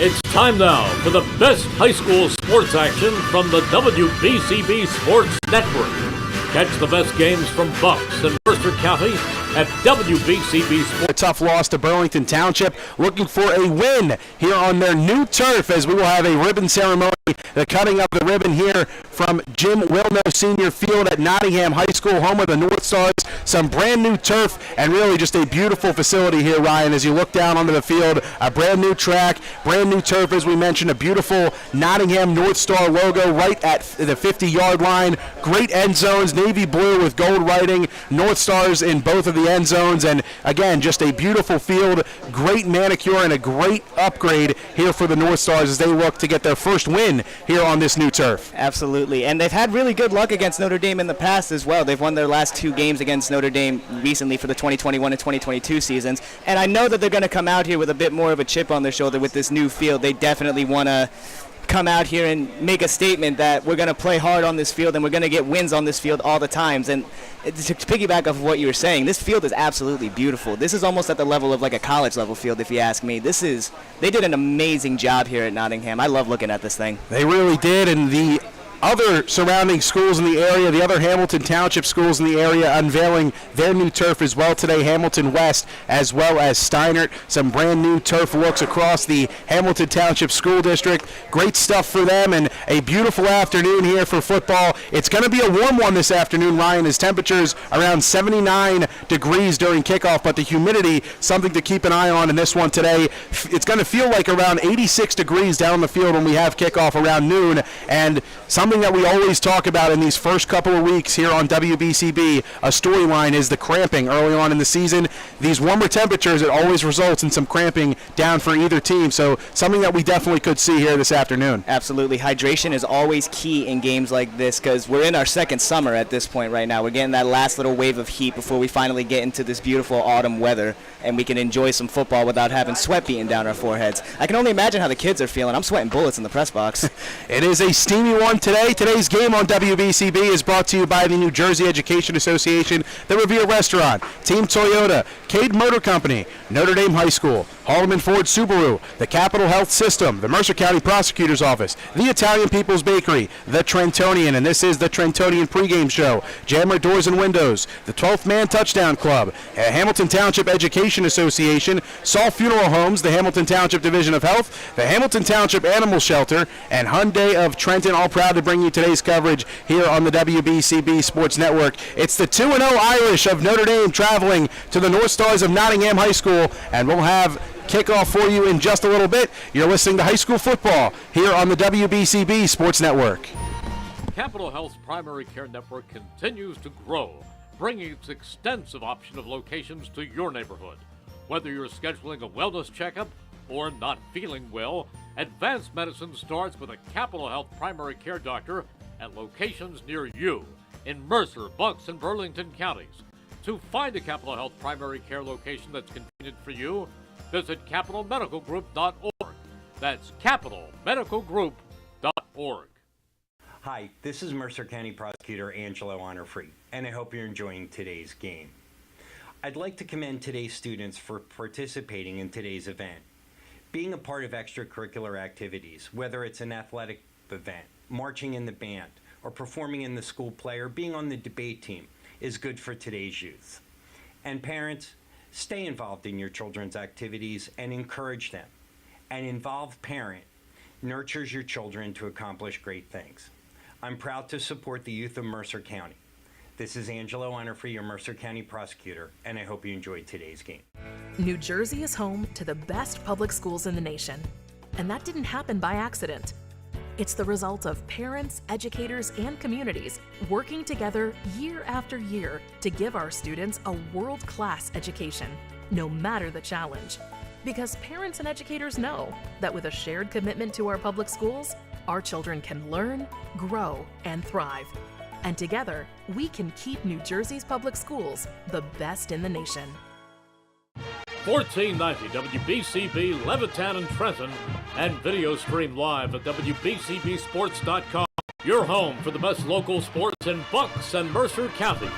It's time now for the best high school sports action from the WBCB Sports Network. Catch the best games from Bucks and Mercer County at WBCB Sports. A tough loss to Burlington Township, looking for a win here on their new turf as we will have a ribbon ceremony. The cutting of the ribbon here from Jim Wilno Senior Field at Nottingham High School, home of the Northstars. Some brand new turf and really just a beautiful facility here, Ryan, as you look down onto the field. A brand new track, brand new turf, as we mentioned, a beautiful Nottingham Northstar logo right at the 50-yard line. Great end zones, navy blue with gold writing, Northstars in both of the end zones, and again, just a beautiful field, great manicure, and a great upgrade here for the Northstars as they look to get their first win here on this new turf. Absolutely, and they've had really good luck against Notre Dame in the past as well. They've won their last two games against Notre Dame recently for the 2021 and 2022 seasons, and I know that they're going to come out here with a bit more of a chip on their shoulder with this new field. They definitely want to come out here and make a statement that we're going to play hard on this field and we're going to get wins on this field all the times. And to piggyback off of what you were saying, this field is absolutely beautiful. This is almost at the level of like a college level field, if you ask me. They did an amazing job here at Nottingham. I love looking at this thing. They really did, and the other surrounding schools in the area, the other Hamilton Township schools in the area unveiling their new turf as well today. Hamilton West as well as Steinert. Some brand new turf looks across the Hamilton Township School District. Great stuff for them, and a beautiful afternoon here for football. It's going to be a warm one this afternoon, Ryan, as temperatures around 79 degrees during kickoff, but the humidity, something to keep an eye on in this one today. It's going to feel like around 86 degrees down the field when we have kickoff around noon, and something that we always talk about in these first couple of weeks here on WBCB, a storyline, is the cramping early on in the season. These warmer temperatures, it always results in some cramping down for either team, so something that we definitely could see here this afternoon. Absolutely. Hydration is always key in games like this because we're in our second summer at this point right now. We're getting that last little wave of heat before we finally get into this beautiful autumn weather and we can enjoy some football without having sweat beating down our foreheads. I can only imagine how the kids are feeling. I'm sweating bullets in the press box. It is a steamy one today. Today's game on WBCB is brought to you by the New Jersey Education Association, the Revere Restaurant, Team Toyota, Cade Motor Company, Notre Dame High School, Haldeman Ford Subaru, the Capital Health System, the Mercer County Prosecutor's Office, the Italian People's Bakery, the Trentonian, and this is the Trentonian pregame show, Jammer Doors and Windows, the 12th Man Touchdown Club, Hamilton Township Education Association, Saul Funeral Homes, the Hamilton Township Division of Health, the Hamilton Township Animal Shelter, and Hyundai of Trenton, all proud to bring you today's coverage here on the WBCB Sports Network. It's the 2-0 Irish of Notre Dame traveling to the Northstars of Nottingham High School, and we'll have kickoff for you in just a little bit. You're listening to high school football here on the WBCB Sports Network. Capital Health's primary care network continues to grow, bringing its extensive option of locations to your neighborhood. Whether you're scheduling a wellness checkup or not feeling well, advanced medicine starts with a Capital Health primary care doctor at locations near you in Mercer, Bucks, and Burlington counties. To find a Capital Health primary care location that's convenient for you, visit capitalmedicalgroup.org. That's capitalmedicalgroup.org. Hi, this is Mercer County Prosecutor Angelo Honorfree, and I hope you're enjoying today's game. I'd like to commend today's students for participating in today's event. Being a part of extracurricular activities, whether it's an athletic event, marching in the band, or performing in the school play, or being on the debate team, is good for today's youth. And parents, stay involved in your children's activities and encourage them. An involved parent nurtures your children to accomplish great things. I'm proud to support the youth of Mercer County. This is Angelo Honorfree, your Mercer County Prosecutor, and I hope you enjoyed today's game. New Jersey is home to the best public schools in the nation, and that didn't happen by accident. It's the result of parents, educators, and communities working together year after year to give our students a world-class education, no matter the challenge. Because parents and educators know that with a shared commitment to our public schools, our children can learn, grow, and thrive. And together, we can keep New Jersey's public schools the best in the nation. 1490 WBCB Levittown and Trenton, and video stream live at WBCBsports.com. Your home for the best local sports in Bucks and Mercer counties.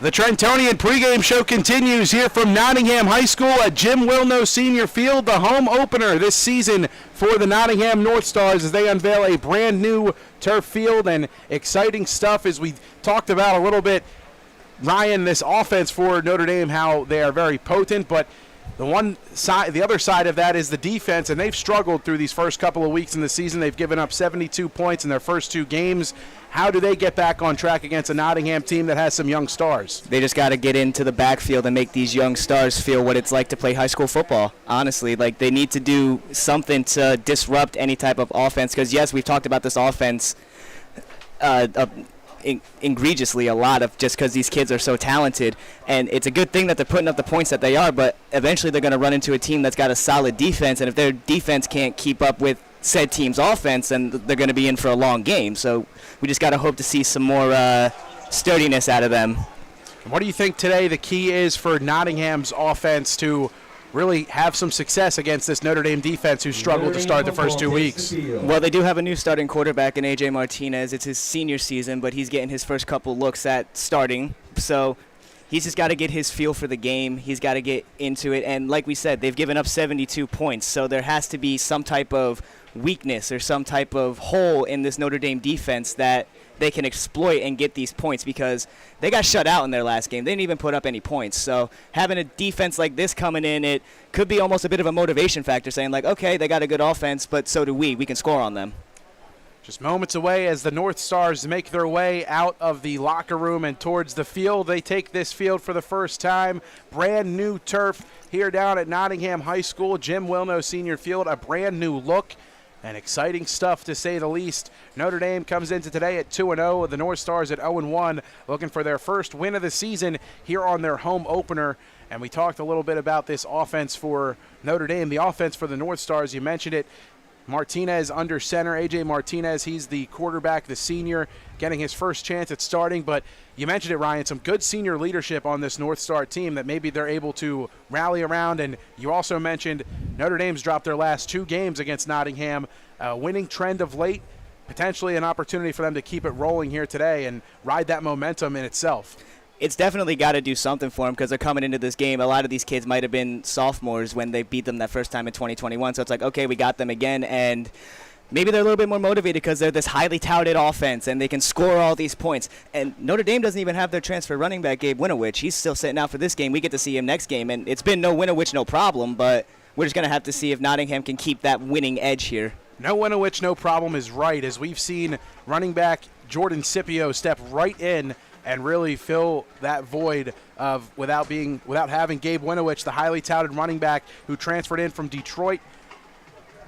The Trentonian pregame show continues here from Nottingham High School at Jim Wilno Senior Field, the home opener this season for the Nottingham Northstars as they unveil a brand new turf field, and exciting stuff as we talked about a little bit. Ryan, this offense for Notre Dame, how they are very potent, but the other side of that is the defense, and they've struggled through these first couple of weeks in the season. They've given up 72 points in their first 2 games. How do they get back on track against a Nottingham team that has some young stars? They just got to get into the backfield and make these young stars feel what it's like to play high school football. Honestly, like, they need to do something to disrupt any type of offense, because yes, we've talked about this offense egregiously a lot of just because these kids are so talented, and it's a good thing that they're putting up the points that they are, but eventually they're going to run into a team that's got a solid defense, and if their defense can't keep up with said team's offense, then they're going to be in for a long game. So we just got to hope to see some more sturdiness out of them. What do you think today the key is for Nottingham's offense to really have some success against this Notre Dame defense who struggled to start the first 2 weeks? Well, they do have a new starting quarterback in A.J. Martinez. It's his senior season, but he's getting his first couple looks at starting. So he's just got to get his feel for the game. He's got to get into it. And like we said, they've given up 72 points. So there has to be some type of weakness or some type of hole in this Notre Dame defense that they can exploit and get these points, because they got shut out in their last game. They didn't even put up any points. So having a defense like this coming in, it could be almost a bit of a motivation factor, saying like, okay, they got a good offense, but so do we. We can score on them. Just moments away as the North Stars make their way out of the locker room and towards the field. They take this field for the first time. Brand new turf here down at Nottingham High School, Jim Wilno Senior Field, a brand new look. And exciting stuff, to say the least. Notre Dame comes into today at 2-0. The North Stars at 0-1, looking for their first win of the season here on their home opener. And we talked a little bit about this offense for Notre Dame. The offense for the North Stars, you mentioned it. Martinez under center, A.J. Martinez, he's the quarterback, the senior, getting his first chance at starting. But you mentioned it, Ryan, some good senior leadership on this North Star team that maybe they're able to rally around. And you also mentioned Notre Dame's dropped their last 2 games against Nottingham. Winning trend of late, potentially an opportunity for them to keep it rolling here today and ride that momentum in itself. It's definitely got to do something for them, because they're coming into this game. A lot of these kids might have been sophomores when they beat them that first time in 2021. So it's like, okay, we got them again. And maybe they're a little bit more motivated because they're this highly touted offense and they can score all these points. And Notre Dame doesn't even have their transfer running back, Gabe Winovich. He's still sitting out for this game. We get to see him next game. And it's been no Winovich, no problem. But we're just going to have to see if Nottingham can keep that winning edge here. No Winovich, no problem is right, as we've seen running back Jordan Scipio step right in and really fill that void of without having Gabe Winovich, the highly touted running back who transferred in from Detroit,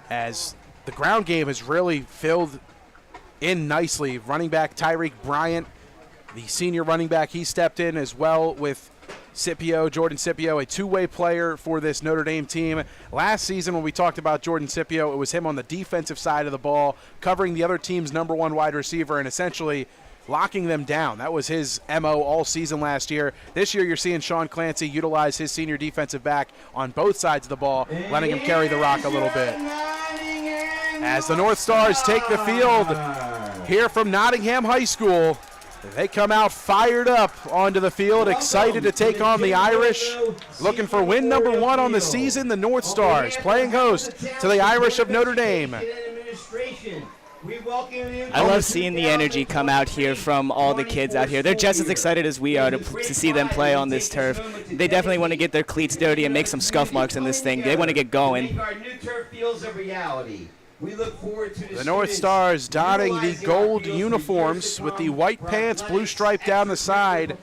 as the ground game has really filled in nicely. Running back Tyreek Bryant, the senior running back, he stepped in as well with Scipio, Jordan Scipio, a 2-way player for this Notre Dame team. Last season when we talked about Jordan Scipio, it was him on the defensive side of the ball, covering the other team's #1 wide receiver and essentially locking them down. That was his MO all season last year. This year you're seeing Sean Clancy utilize his senior defensive back on both sides of the ball, letting him carry the rock a little bit. As the North Stars take the field here from Nottingham High School, they come out fired up onto the field, excited to take on the Irish, looking for win #1 on the season. The North Stars playing host to the Irish of Notre Dame. I love seeing the energy come out here from all the kids out here. They're just as excited as we are to see them play on this turf. They definitely want to get their cleats dirty and make some scuff marks in this thing. They want to get going. We look forward to the North Stars donning the gold uniforms with the white pants, blue stripe down the side,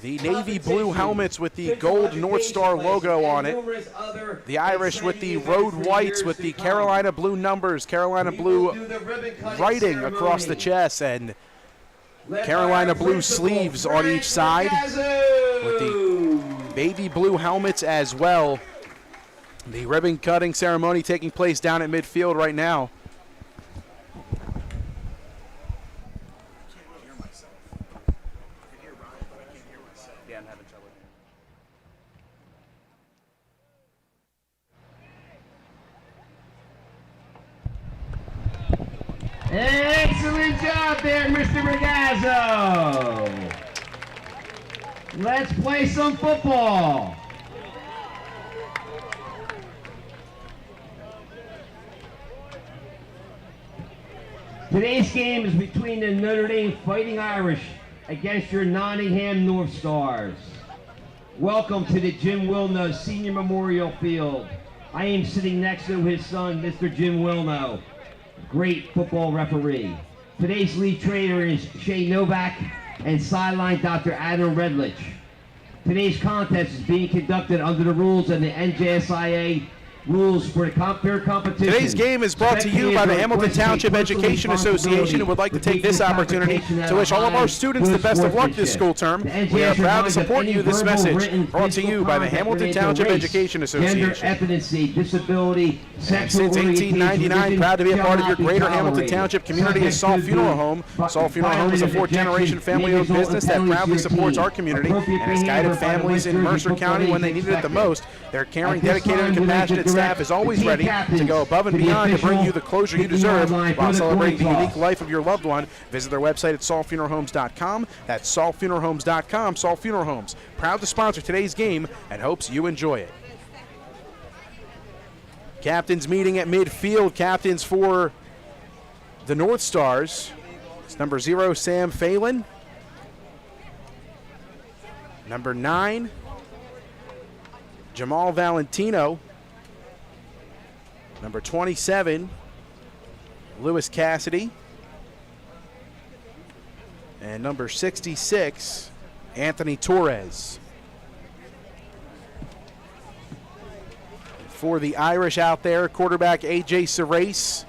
the navy blue helmets with the gold North Star logo on it, the Irish with the road whites with the Carolina blue numbers, Carolina blue writing across the chest, and Carolina blue sleeves on each side with the baby blue helmets as well. The ribbon cutting ceremony taking place down at midfield right now. Excellent job there, Mr. Regazzo. Let's play some football. Today's game is between the Notre Dame Fighting Irish against your Nottingham Northstars. Welcome to the Jim Wilno Senior Memorial Field. I am sitting next to his son, Mr. Jim Wilno, great football referee. Today's lead trainer is Shay Novak and sideline Dr. Adam Redlich. Today's contest is being conducted under the rules of the NJSIA rules for the fair competition. Today's game is brought to you by the Hamilton Township Education Association and would like to take this opportunity to wish all of our students the best of luck this school term. We are proud to support you. This message brought to you by the Hamilton Township Education Association. Ethnicity, disability, sexual since 1899, proud to be a part of your greater Hamilton Township community is Saul Funeral Home. Saul Funeral Home is a fourth-generation family-owned business that proudly supports our community and has guided families in Mercer County when they needed it the most. Their caring, dedicated, and compassionate staff is always ready to go above and beyond to bring you the closure you deserve while celebrating the unique life of your loved one. Visit their website at saulfuneralhomes.com. That's saulfuneralhomes.com. Saul Funeral Homes, proud to sponsor today's game and hopes you enjoy it. Captains meeting at midfield. Captains for the North Stars. It's number 0, Sam Phelan. Number 9, Jamal Valentino. Number 27, Lewis Cassidy. And number 66, Anthony Torres. For the Irish out there, quarterback A.J. Cerace,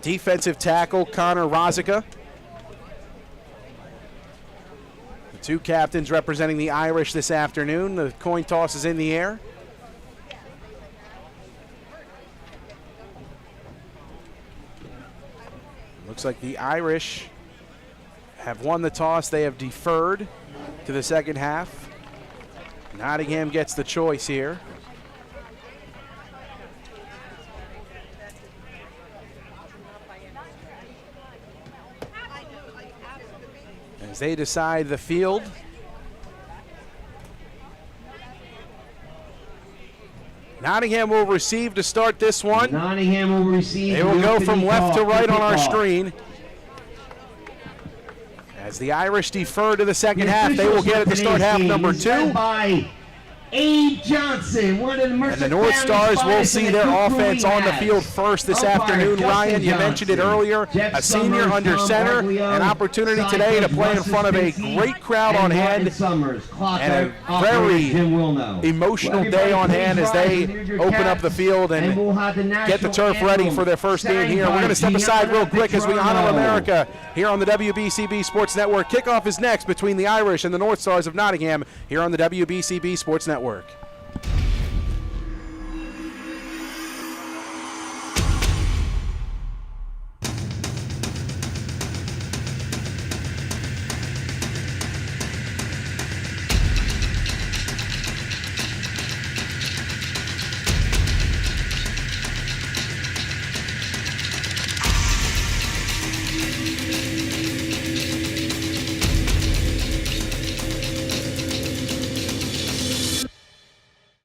defensive tackle Connor Rosica. The two captains representing the Irish this afternoon. The coin toss is in the air. Looks like the Irish have won the toss. They have deferred to the second half. Nottingham gets the choice here. As they decide the field. Nottingham will receive to start this one. Nottingham will receive. They will go from left to right on our screen. As the Irish defer to the second half, they will get it to start half number 2. By A. Johnson, one of the Mercer And the North Stars will see their offense on the field first this afternoon. Ryan, you mentioned it earlier, a senior under center, an opportunity today to play in front of a great crowd on hand and a very emotional day on hand as they open up the field and get the turf ready for their first game here. We're going to step aside real quick as we honor America here on the WBCB Sports Network. Kickoff is next between the Irish and the North Stars of Nottingham here on the WBCB Sports Network.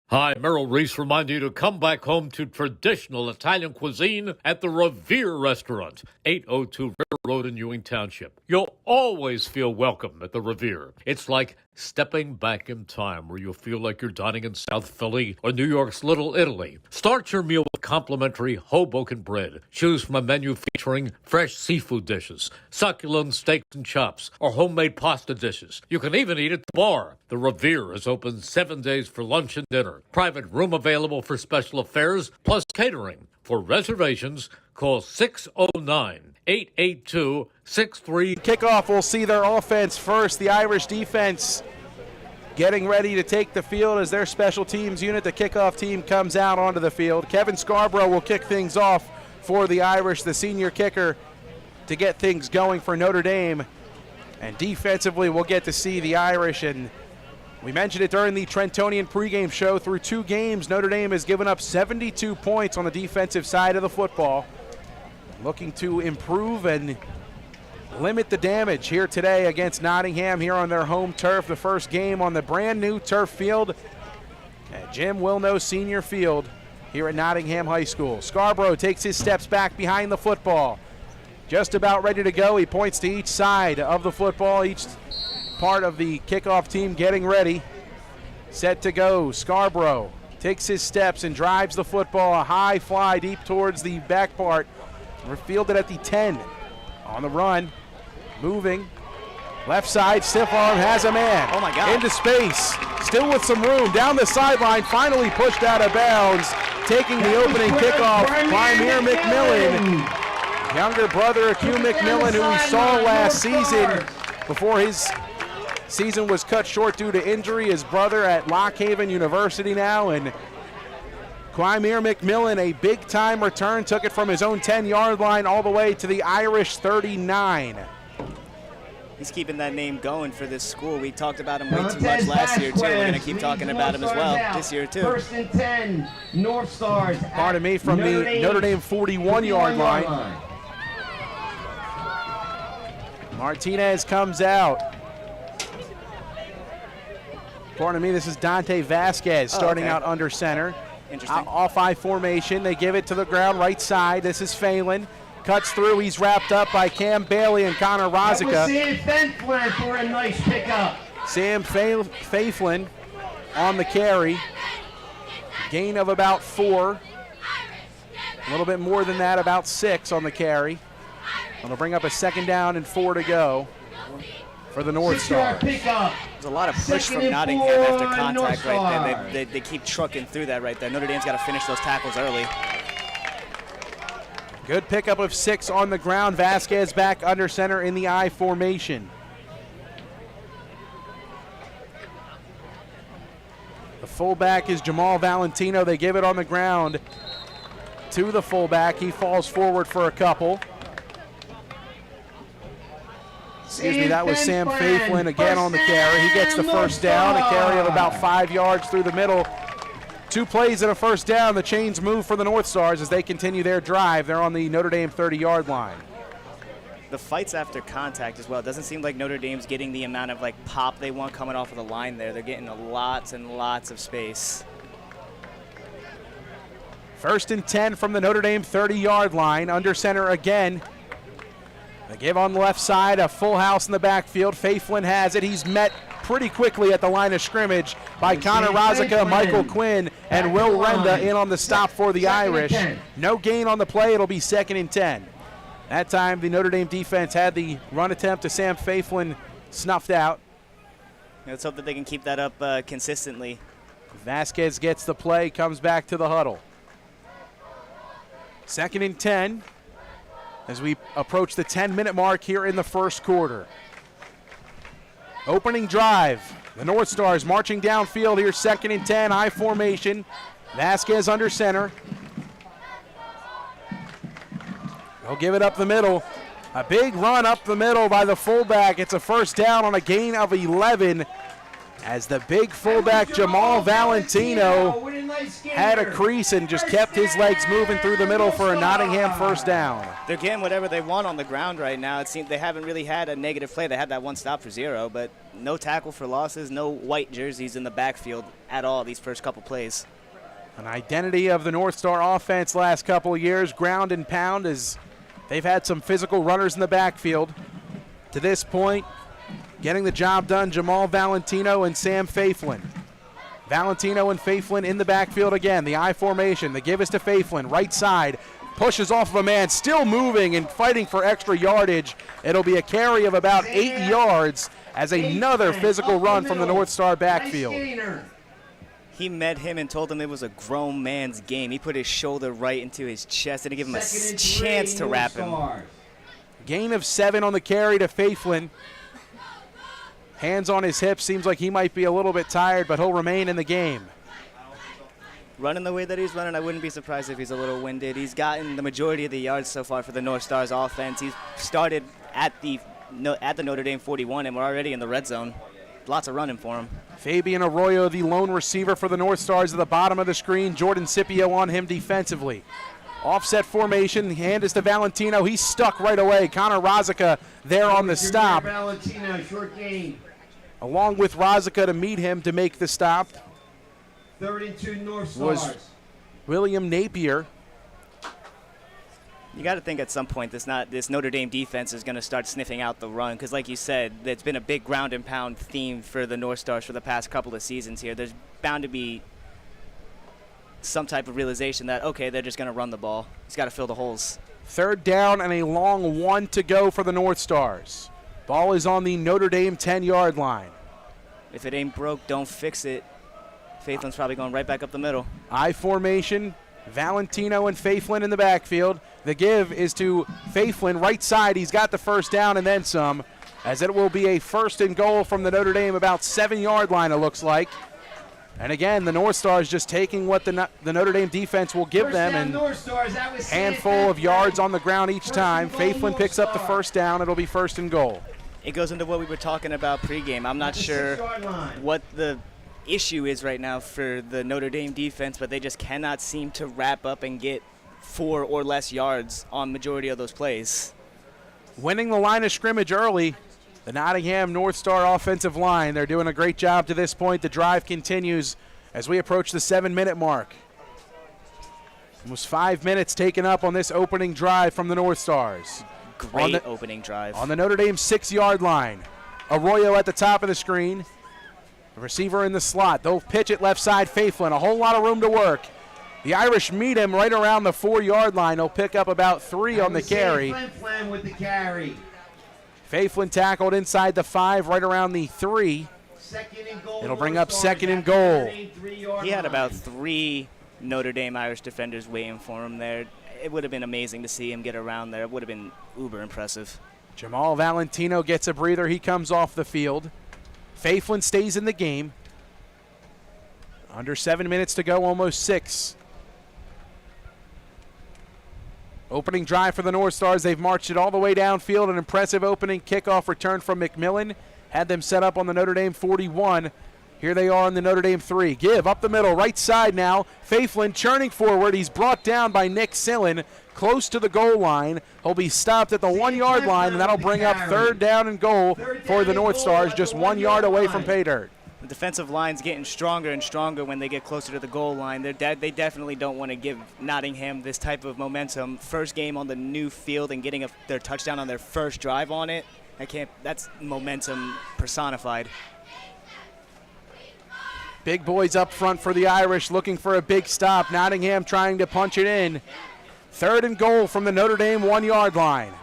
Hi, Merrill Reese reminding you to come back home to traditional Italian cuisine at the Revere Restaurant, 802 River Road in Ewing Township. You'll always feel welcome at the Revere. It's like stepping back in time where you'll feel like you're dining in South Philly or New York's Little Italy. Start your meal with complimentary Hoboken bread. Choose from a menu featuring fresh seafood dishes, succulent steaks and chops, or homemade pasta dishes. You can even eat at the bar. The Revere is open 7 days for lunch and dinner. Private room available for special affairs, plus catering. For reservations, call 609-882-63. Kickoff will see their offense first. The Irish defense getting ready to take the field as their special teams unit. The kickoff team comes out onto the field. Kevin Scarborough will kick things off for the Irish, the senior kicker, to get things going for Notre Dame. And defensively, we'll get to see the Irish, and we mentioned it during the Trentonian pregame show. Through 2 games, Notre Dame has given up 72 points on the defensive side of the football. Looking to improve and limit the damage here today against Nottingham here on their home turf. The first game on the brand new turf field at Jim Wilno Senior Field here at Nottingham High School. Scarborough takes his steps back behind the football. Just about ready to go. He points to each side of the football, each part of the kickoff team getting ready. Set to go. Scarborough takes his steps and drives the football. A high fly deep towards the back part. Fielded at the 10. On the run. Moving. Left side, stiff arm, has a man. Oh my God. Into space. Still with some room. Down the sideline, finally pushed out of bounds. Taking the opening kickoff, Crimere McMillan. Younger brother of Hugh McMillan, who we saw last season before his season was cut short due to injury. His brother at Lock Haven University now, and Crimere McMillan, a big-time return, took it from his own 10-yard line all the way to the Irish 39. He's keeping that name going for this school. We talked about him way too much last year, too. We're going to keep talking about him as well this year, too. First and 10, North Stars. Pardon me, from the Notre Dame 41-yard line. Martinez comes out. Pardon me, this is Dante Vasquez starting out under center. Interesting. Off-I formation. They give it to the ground, right side. This is Phelan. Cuts through. He's wrapped up by Cam Bailey and Connor Rosica. That was Sam Fenflin for a nice pickup. Sam Phelan on the carry. Gain of about 4. A little bit more than that, about 6 on the carry. It'll bring up a 2nd down and 4 to go for the North Stars. Pickup. There's a lot of push from Nottingham after contact right there. They keep trucking through that right there. Notre Dame's got to finish those tackles early. Good pickup of 6 on the ground. Vasquez back under center in the I formation. The fullback is Jamal Valentino. They give it on the ground to the fullback. He falls forward for a couple. Excuse me, that was Sam Phelan again on the carry. He gets the first down, a carry of about 5 yards through the middle. 2 plays and a first down. The chains move for the North Stars as they continue their drive. They're on the Notre Dame 30-yard line. The fights after contact as well. It doesn't seem like Notre Dame's getting the amount of pop they want coming off of the line there. They're getting lots and lots of space. First and 10 from the Notre Dame 30-yard line. Under center again. They give on the left side, a full house in the backfield. Phelan has it. He's met pretty quickly at the line of scrimmage by Connor Rosica, Michael Quinn, and Will Renda in on the stop for the Irish. No gain on the play. It'll be 2nd and 10. That time the Notre Dame defense had the run attempt to Sam Phelan snuffed out. Let's hope that they can keep that up consistently. Vasquez gets the play, comes back to the huddle. 2nd and 10 as we approach the 10-minute mark here in the first quarter. Opening drive. The North Stars marching downfield here, 2nd and 10, high formation. Vasquez under center. They'll give it up the middle. A big run up the middle by the fullback. It's a first down on a gain of 11 as the big fullback Jamal Valentino had a crease and just kept his legs moving through the middle for a Nottingham first down. They're getting whatever they want on the ground right now. It seems they haven't really had a negative play. They had that one stop for 0, but no tackle for losses, no white jerseys in the backfield at all these first couple plays. An identity of the North Star offense last couple of years, ground and pound, as they've had some physical runners in the backfield. To this point, getting the job done, Jamal Valentino and Sam Phelan. Valentino and Phelan in the backfield again. The I formation. The give is to Phelan. Right side. Pushes off of a man. Still moving and fighting for extra yardage. It'll be a carry of about 8 yards as another physical run from the North Star backfield. He met him and told him it was a grown man's game. He put his shoulder right into his chest and gave him a chance to wrap him. Gain of 7 on the carry to Phelan. Hands on his hips, seems like he might be a little bit tired, but he'll remain in the game. Running the way that he's running, I wouldn't be surprised if he's a little winded. He's gotten the majority of the yards so far for the North Stars offense. He's started at the Notre Dame 41, and we're already in the red zone. Lots of running for him. Fabian Arroyo, the lone receiver for the North Stars, at the bottom of the screen. Jordan Scipio on him defensively. Offset formation, hand is to Valentino. He's stuck right away. Connor Rozika there on the stop. Valentino, short gain. Along with Rozika to meet him to make the stop 3rd and 2 North was Stars. William Napier. You got to think at some point this Notre Dame defense is going to start sniffing out the run because, like you said, there's been a big ground and pound theme for the North Stars for the past couple of seasons here. There's bound to be some type of realization that, okay, they're just going to run the ball. He's got to fill the holes. 3rd down and a long 1 to go for the North Stars. Ball is on the Notre Dame 10-yard line. If it ain't broke, don't fix it. Faithlin's probably going right back up the middle. I formation, Valentino and Faithlin in the backfield. The give is to Faithlin, right side. He's got the 1st down and then some, as it will be a 1st and goal from the Notre Dame about 7-yard line, it looks like. And again, the North Stars just taking what the Notre Dame defense will give them, and handful of yards on the ground each time. Faithlin picks up the 1st down. It'll be 1st and goal. It goes into what we were talking about pregame. I'm not sure what the issue is right now for the Notre Dame defense, but they just cannot seem to wrap up and get 4 or less yards on majority of those plays. Winning the line of scrimmage early, the Nottingham Northstar offensive line. They're doing a great job to this point. The drive continues as we approach the 7-minute mark. Almost 5 minutes taken up on this opening drive from the North Stars. Great opening drive. On the Notre Dame 6-yard line. Arroyo at the top of the screen. The receiver in the slot. They'll pitch it left side, Faithlin. A whole lot of room to work. The Irish meet him right around the 4-yard line. They'll pick up about 3 on the carry. Flynn with the carry. Faithlin tackled inside the 5, right around the 3. It'll bring up 2nd and goal. He had about 3 Notre Dame Irish defenders waiting for him there. It would have been amazing to see him get around there. It would have been uber impressive. Jamal Valentino gets a breather. He comes off the field. Faithlin stays in the game. Under 7 minutes to go, almost 6. Opening drive for the North Stars. They've marched it all the way downfield. An impressive opening kickoff return from McMillan. Had them set up on the Notre Dame 41. Here they are on the Notre Dame 3. Give up the middle, right side now. Faithlin churning forward. He's brought down by Nick Sillen, close to the goal line. He'll be stopped at the 1-yard line, and that'll bring up 3rd down and goal for the North Stars, just 1 yard away from pay dirt. The defensive line's getting stronger and stronger when they get closer to the goal line. They definitely don't want to give Nottingham this type of momentum. First game on the new field and getting their touchdown on their first drive on it. That's momentum personified. Big boys up front for the Irish, looking for a big stop. Nottingham trying to punch it in. 3rd and goal from the Notre Dame 1-yard line.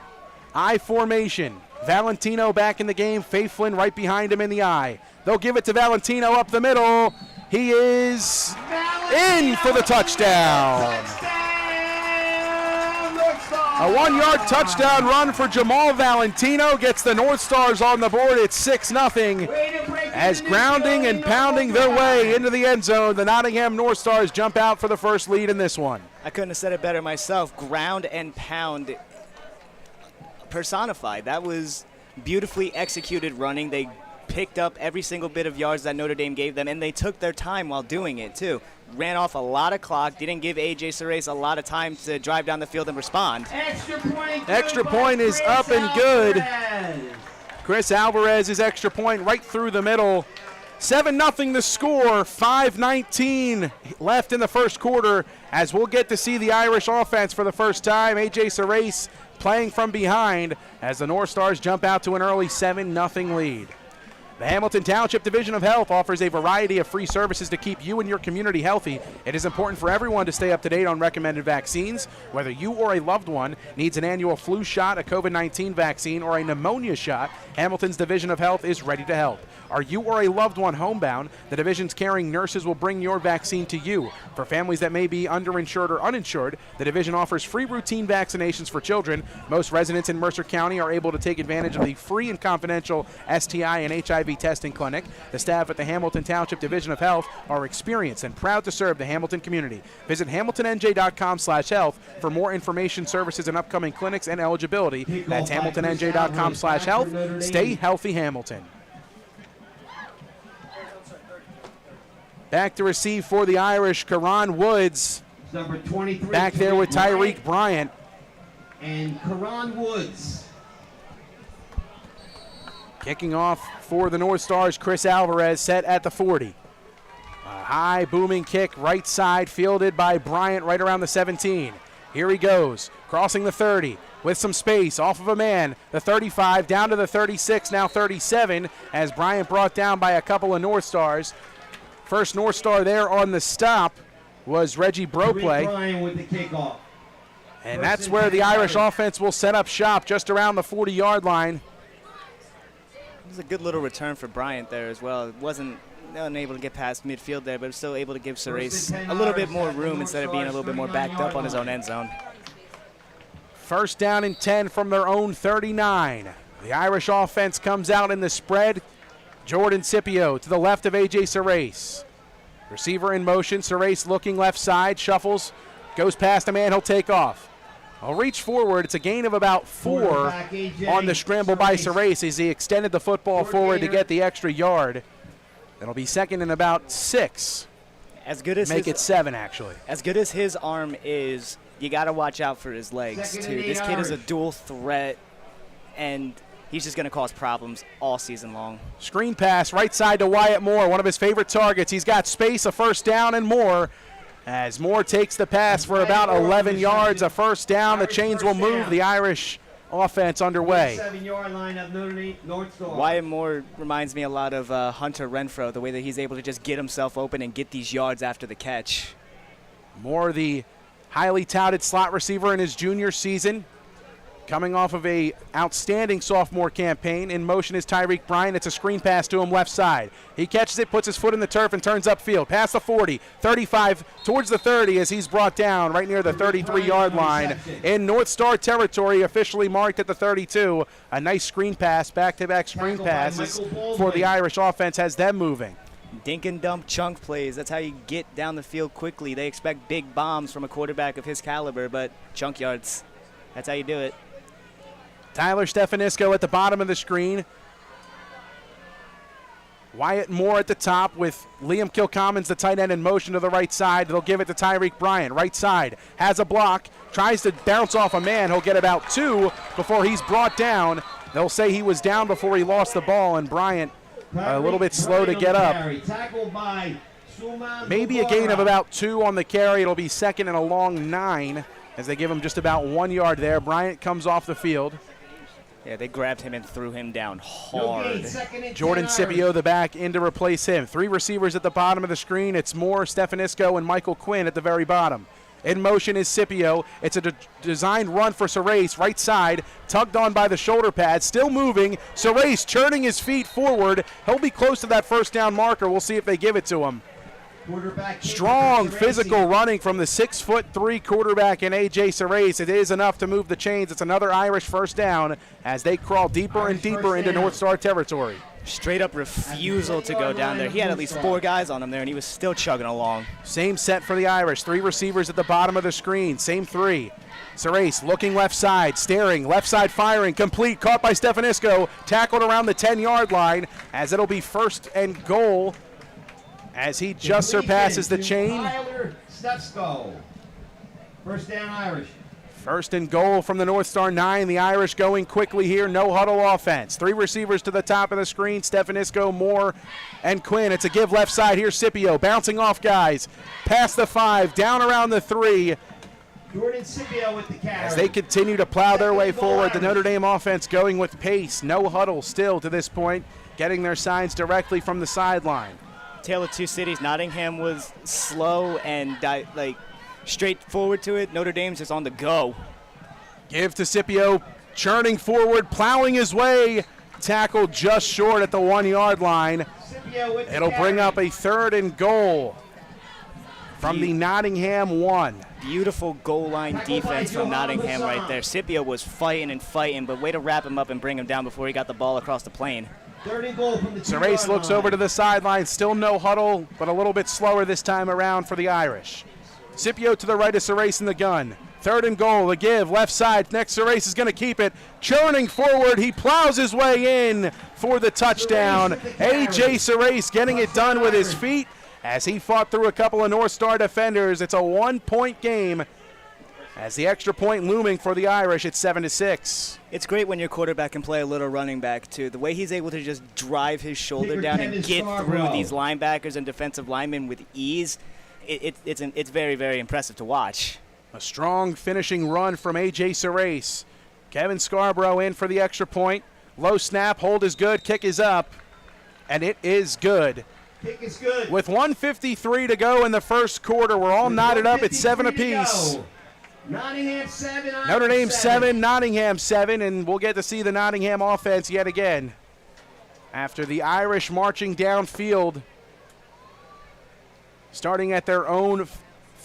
I formation. Valentino back in the game. Faithlin right behind him in the I. They'll give it to Valentino up the middle. He is in for the touchdown. A 1-yard touchdown run for Jamal Valentino gets the North Stars on the board. It's 6-0. As grounding and pounding their way into the end zone, the Nottingham North Stars jump out for the first lead in this one. I couldn't have said it better myself. Ground and pound personified. That was beautifully executed running. They picked up every single bit of yards that Notre Dame gave them, and they took their time while doing it, too. Ran off a lot of clock, didn't give A.J. Ceres a lot of time to drive down the field and respond. Extra point is up and good. Chris Alvarez's extra point right through the middle. 7-0 the score, 5:19 left in the first quarter, as we'll get to see the Irish offense for the first time. A.J. Ceres playing from behind as the North Stars jump out to an early 7-0 lead. The Hamilton Township Division of Health offers a variety of free services to keep you and your community healthy. It is important for everyone to stay up to date on recommended vaccines. Whether you or a loved one needs an annual flu shot, a COVID-19 vaccine, or a pneumonia shot, Hamilton's Division of Health is ready to help. Are you or a loved one homebound? The division's caring nurses will bring your vaccine to you. For families that may be underinsured or uninsured, the division offers free routine vaccinations for children. Most residents in Mercer County are able to take advantage of the free and confidential STI and HIV testing clinic. The staff at the Hamilton Township Division of Health are experienced and proud to serve the Hamilton community. Visit hamiltonnj.com/health for more information, services, and upcoming clinics and eligibility. That's hamiltonnj.com/health. Stay healthy, Hamilton. Back to receive for the Irish, Karan Woods. Number 23. Back there with Tyreek Bryant. And Karan Woods. Kicking off for the North Stars, Chris Alvarez set at the 40. A high booming kick, right side, fielded by Bryant right around the 17. Here he goes, crossing the 30 with some space, off of a man, the 35 down to the 36, now 37, as Bryant brought down by a couple of North Stars. First North Star there on the stop was Reggie Broplay. Bryant with the kickoff. And that's where the Irish offense will set up shop, just around the 40-yard line. It was a good little return for Bryant there as well. It wasn't unable to get past midfield there, but still able to give Serace a little bit more room instead of being a little bit more backed up on his own end zone. First down and 10 from their own 39. The Irish offense comes out in the spread. Jordan Scipio to the left of A.J. Serace. Receiver in motion. Serace looking left side, shuffles, goes past a man, he'll take off. I'll reach forward. It's a gain of about 4 on the scramble by Serace as he extended the football forward to get the extra yard. It'll be second and about 6. As good as Make it 7, actually. As good as his arm is, you got to watch out for his legs, too. This kid is a dual threat, and he's just going to cause problems all season long. Screen pass right side to Wyatt Moore, one of his favorite targets. He's got space, a first down and more. As Moore takes the pass for about 11 yards, a first down. The chains will move. The Irish offense underway. 7-yard line of North Star. Wyatt Moore reminds me a lot of Hunter Renfro, the way that he's able to just get himself open and get these yards after the catch. Moore, the highly touted slot receiver in his junior season, coming off of a outstanding sophomore campaign. In motion is Tyreek Bryant. It's a screen pass to him left side. He catches it, puts his foot in the turf, and turns upfield. Past the 40, 35, towards the 30 as he's brought down right near the 33-yard line in North Star territory, officially marked at the 32. A nice screen pass, back-to-back screen passes for the Irish offense has them moving. Dink and dump chunk plays. That's how you get down the field quickly. They expect big bombs from a quarterback of his caliber, but chunk yards, that's how you do it. Tyler Stefanisco at the bottom of the screen. Wyatt Moore at the top with Liam Kilcommons, the tight end, in motion to the right side. They'll give it to Tyreek Bryant. Right side, has a block, tries to bounce off a man. He'll get about 2 before he's brought down. They'll say he was down before he lost the ball, and Bryant a little bit slow to get up. Maybe a gain of about 2 on the carry. It'll be second and a long 9 as they give him just about 1 yard there. Bryant comes off the field. Yeah, they grabbed him and threw him down hard. Jordan Scipio, the back, in to replace him. 3 receivers at the bottom of the screen. It's Moore, Stefanisco, and Michael Quinn at the very bottom. In motion is Scipio. It's a designed run for Serace, right side, tugged on by the shoulder pad, still moving. Serace churning his feet forward. He'll be close to that first down marker. We'll see if they give it to him. Strong physical running from the 6'3" quarterback in A.J. Serace. It is enough to move the chains. It's another Irish first down as they crawl deeper and deeper into North Star territory. Straight up refusal to go down there. He had at least 4 guys on him there, and he was still chugging along. Same set for the Irish. 3 receivers at the bottom of the screen. Same 3. Serace looking left side, staring, left side firing, complete, caught by Stefanisco, tackled around the 10-yard line as it'll be first and goal as he just surpasses the chain. First down Irish. First and goal from the North Star 9. The Irish going quickly here. No huddle offense. 3 receivers to the top of the screen. Stefanisco, Moore, and Quinn. It's a give left side here. Scipio bouncing off guys. Past the 5, down around the 3. Jordan Scipio with the carry. As they continue to plow their way forward, the Notre Dame offense going with pace. No huddle still to this point, getting their signs directly from the sideline. Tale of two cities. Nottingham was slow and straight forward to it. Notre Dame's just on the go. Give to Scipio, churning forward, plowing his way. Tackled just short at the 1-yard line. It'll bring up a 3rd and goal from the Nottingham 1. Beautiful goal line defense from Nottingham right there. Scipio was fighting and fighting, but way to wrap him up and bring him down before he got the ball across the plane. Serace looks over to the sideline. Still no huddle, but a little bit slower this time around for the Irish. Scipio to the right of Serace in the gun. 3rd and goal, the give, left side. Next, Serace is going to keep it. Churning forward, he plows his way in for the touchdown. A.J. Serace getting it done with his feet as he fought through a couple of North Star defenders. It's a 1-point game as the extra point looming for the Irish at 7-6. It's great when your quarterback can play a little running back, too. The way he's able to just drive his shoulder down and get through these linebackers and defensive linemen with ease, it's very, very impressive to watch. A strong finishing run from A.J. Serace. Kevin Scarborough in for the extra point. Low snap, hold is good, kick is up, and it is good. Kick is good. With 1:53 to go in the first quarter, we're all knotted up at 7 apiece. Nottingham 7, Notre Dame 7, Nottingham 7, and we'll get to see the Nottingham offense yet again. After the Irish marching downfield, starting at their own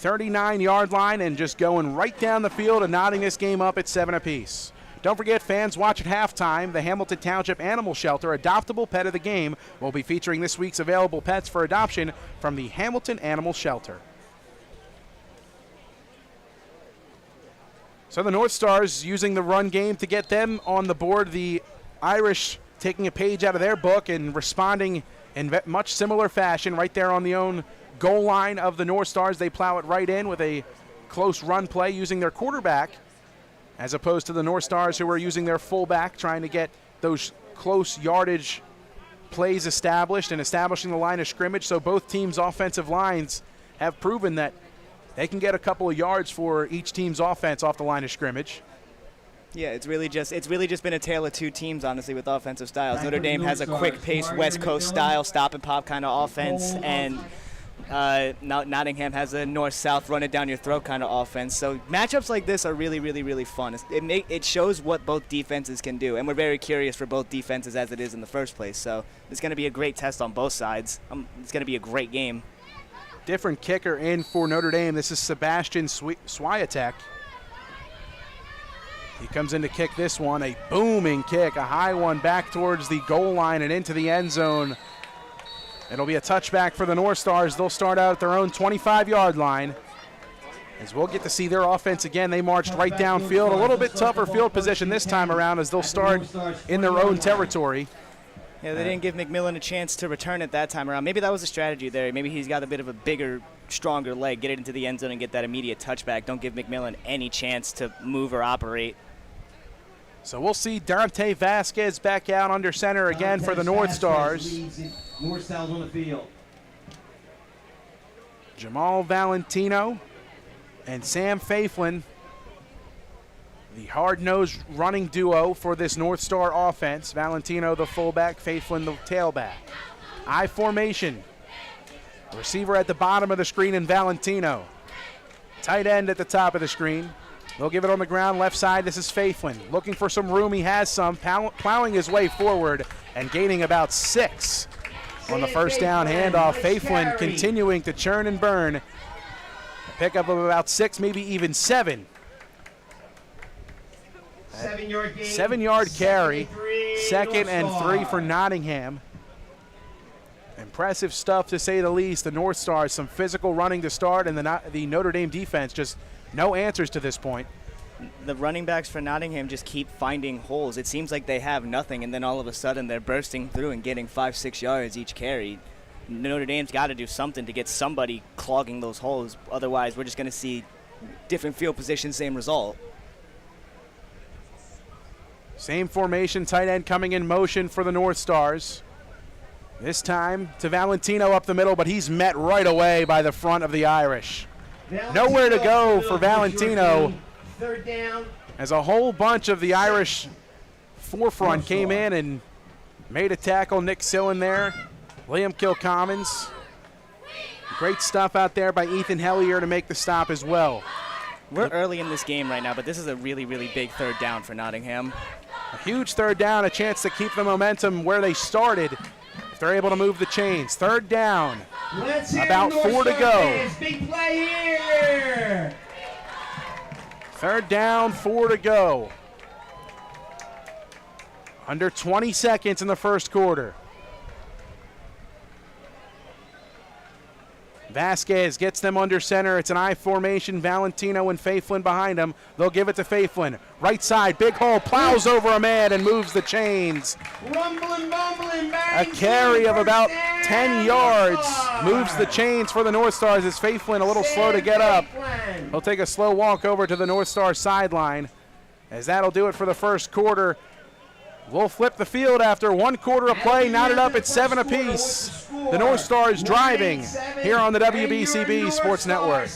39-yard line and just going right down the field and knotting this game up at 7 apiece. Don't forget, fans, watch at halftime. The Hamilton Township Animal Shelter, adoptable pet of the game, will be featuring this week's available pets for adoption from the Hamilton Animal Shelter. So the North Stars using the run game to get them on the board. The Irish taking a page out of their book and responding in much similar fashion right there on the own goal line of the North Stars. They plow it right in with a close run play using their quarterback, as opposed to the North Stars, who are using their fullback, trying to get those close yardage plays established and establishing the line of scrimmage. So both teams' offensive lines have proven that they can get a couple of yards for each team's offense off the line of scrimmage. Yeah, it's really just been a tale of two teams, honestly, with offensive styles. Notre Dame has a quick-paced West Coast style, stop-and-pop kind of offense, and Nottingham has a north-south, run-it-down-your-throat kind of offense. So matchups like this are really, really, really fun. It shows what both defenses can do, and we're very curious for both defenses as it is in the first place. So it's going to be a great test on both sides. It's going to be a great game. Different kicker in for Notre Dame. This is Sebastian Swiatek. He comes in to kick this one, a booming kick, a high one back towards the goal line and into the end zone. It'll be a touchback for the North Stars. They'll start out at their own 25-yard line. As we'll get to see their offense again, they marched right downfield. A little bit tougher field position this time around as they'll start in their own territory. Yeah, they didn't give McMillan a chance to return it that time around. Maybe that was a strategy there. Maybe he's got a bit of a bigger, stronger leg. Get it into the end zone and get that immediate touchback. Don't give McMillan any chance to move or operate. So we'll see Dante Vasquez back out under center again for the North Stars. North Stars on the field. Jamal Valentino and Sam Faiflin, the hard-nosed running duo for this North Star offense. Valentino the fullback, Faiflin the tailback. I formation. Receiver at the bottom of the screen in Valentino. Tight end at the top of the screen. They'll give it on the ground left side. This is Faiflin. Looking for some room. He has some. Plowing his way forward and gaining about 6 on the first down handoff. Faiflin continuing to churn and burn. A pickup of about 6, maybe even 7. 7-yard gain. 7-yard carry. 2nd and 3 for Nottingham. Impressive stuff, to say the least. The North Stars, some physical running to start, and the Notre Dame defense just no answers to this point. The running backs for Nottingham just keep finding holes. It seems like they have nothing, and then all of a sudden they're bursting through and getting 5-6 yards each carry. Notre Dame's got to do something to get somebody clogging those holes. Otherwise, we're just going to see different field positions, same result. Same formation, tight end coming in motion for the North Stars. This time to Valentino up the middle, but he's met right away by the front of the Irish. Nowhere to go for Valentino. 3rd down. As a whole bunch of the Irish forefront came in and made a tackle. Nick Sillen there. Liam Kilcommons. Great stuff out there by Ethan Hellier to make the stop as well. We're early in this game right now, but this is a really, really big 3rd down for Nottingham. A huge 3rd down, a chance to keep the momentum where they started if they're able to move the chains. 3rd down. About 4 to go. Big play here. 3rd down, 4 to go. Under 20 seconds in the first quarter. Vasquez gets them under center. It's an I formation. Valentino and Faiflin behind him. They'll give it to Faiflin. Right side, big hole, plows over a man and moves the chains. A carry of about 10 yards moves the chains for the North Stars as Faiflin a little slow to get up. He'll take a slow walk over to the North Star sideline, as that'll do it for the first quarter. We'll flip the field after 1 quarter of play, knotted up at 7 apiece. The North Stars driving here on the WBCB Sports Network.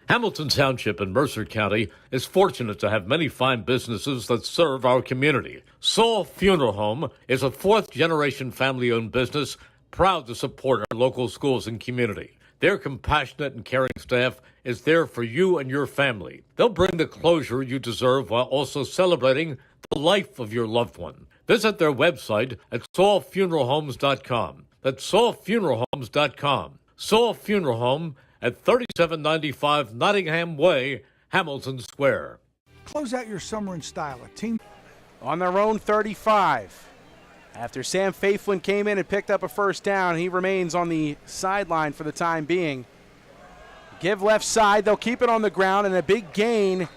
Hamilton Township in Mercer County is fortunate to have many fine businesses that serve our community. Saul Funeral Home is a fourth-generation family-owned business proud to support our local schools and community. Their compassionate and caring staff is there for you and your family. They'll bring the closure you deserve while also celebrating the life of your loved one. Visit their website at saulfuneralhomes.com. That's saulfuneralhomes.com. Saul Funeral Home at 3795 Nottingham Way, Hamilton Square. Close out your summer in style. A team On their own 35. After Sam Faiflin came in and picked up a first down, he remains on the sideline for the time being. Give left side, they'll keep it on the ground, and a big gain.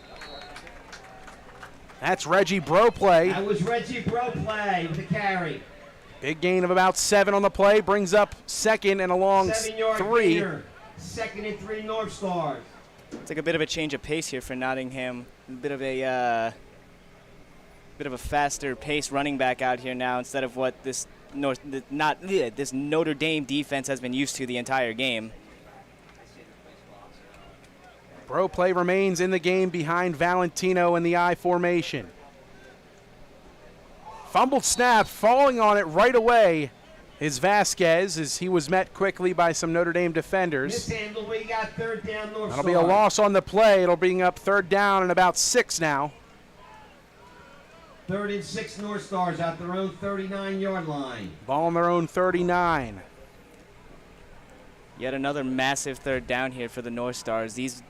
That's Reggie Broplay. That was Reggie Broplay with the carry. Big gain of about 7 on the play, brings up second and a long 7-yard 3. gainer. 2nd and 3 North Stars. It's like a bit of a change of pace here for Nottingham. A bit of a faster pace running back out here now instead of what this Notre Dame defense has been used to the entire game. Broplay remains in the game behind Valentino in the I formation. Fumbled snap, falling on it right away is Vasquez, as he was met quickly by some Notre Dame defenders. Mishandled, we got 3rd down North That'll be a loss on the play. It'll bring up 3rd down and about 6 now. 3rd and 6 North Stars at their own 39-yard line. Ball on their own 39. Yet another massive 3rd down here for the North Stars. These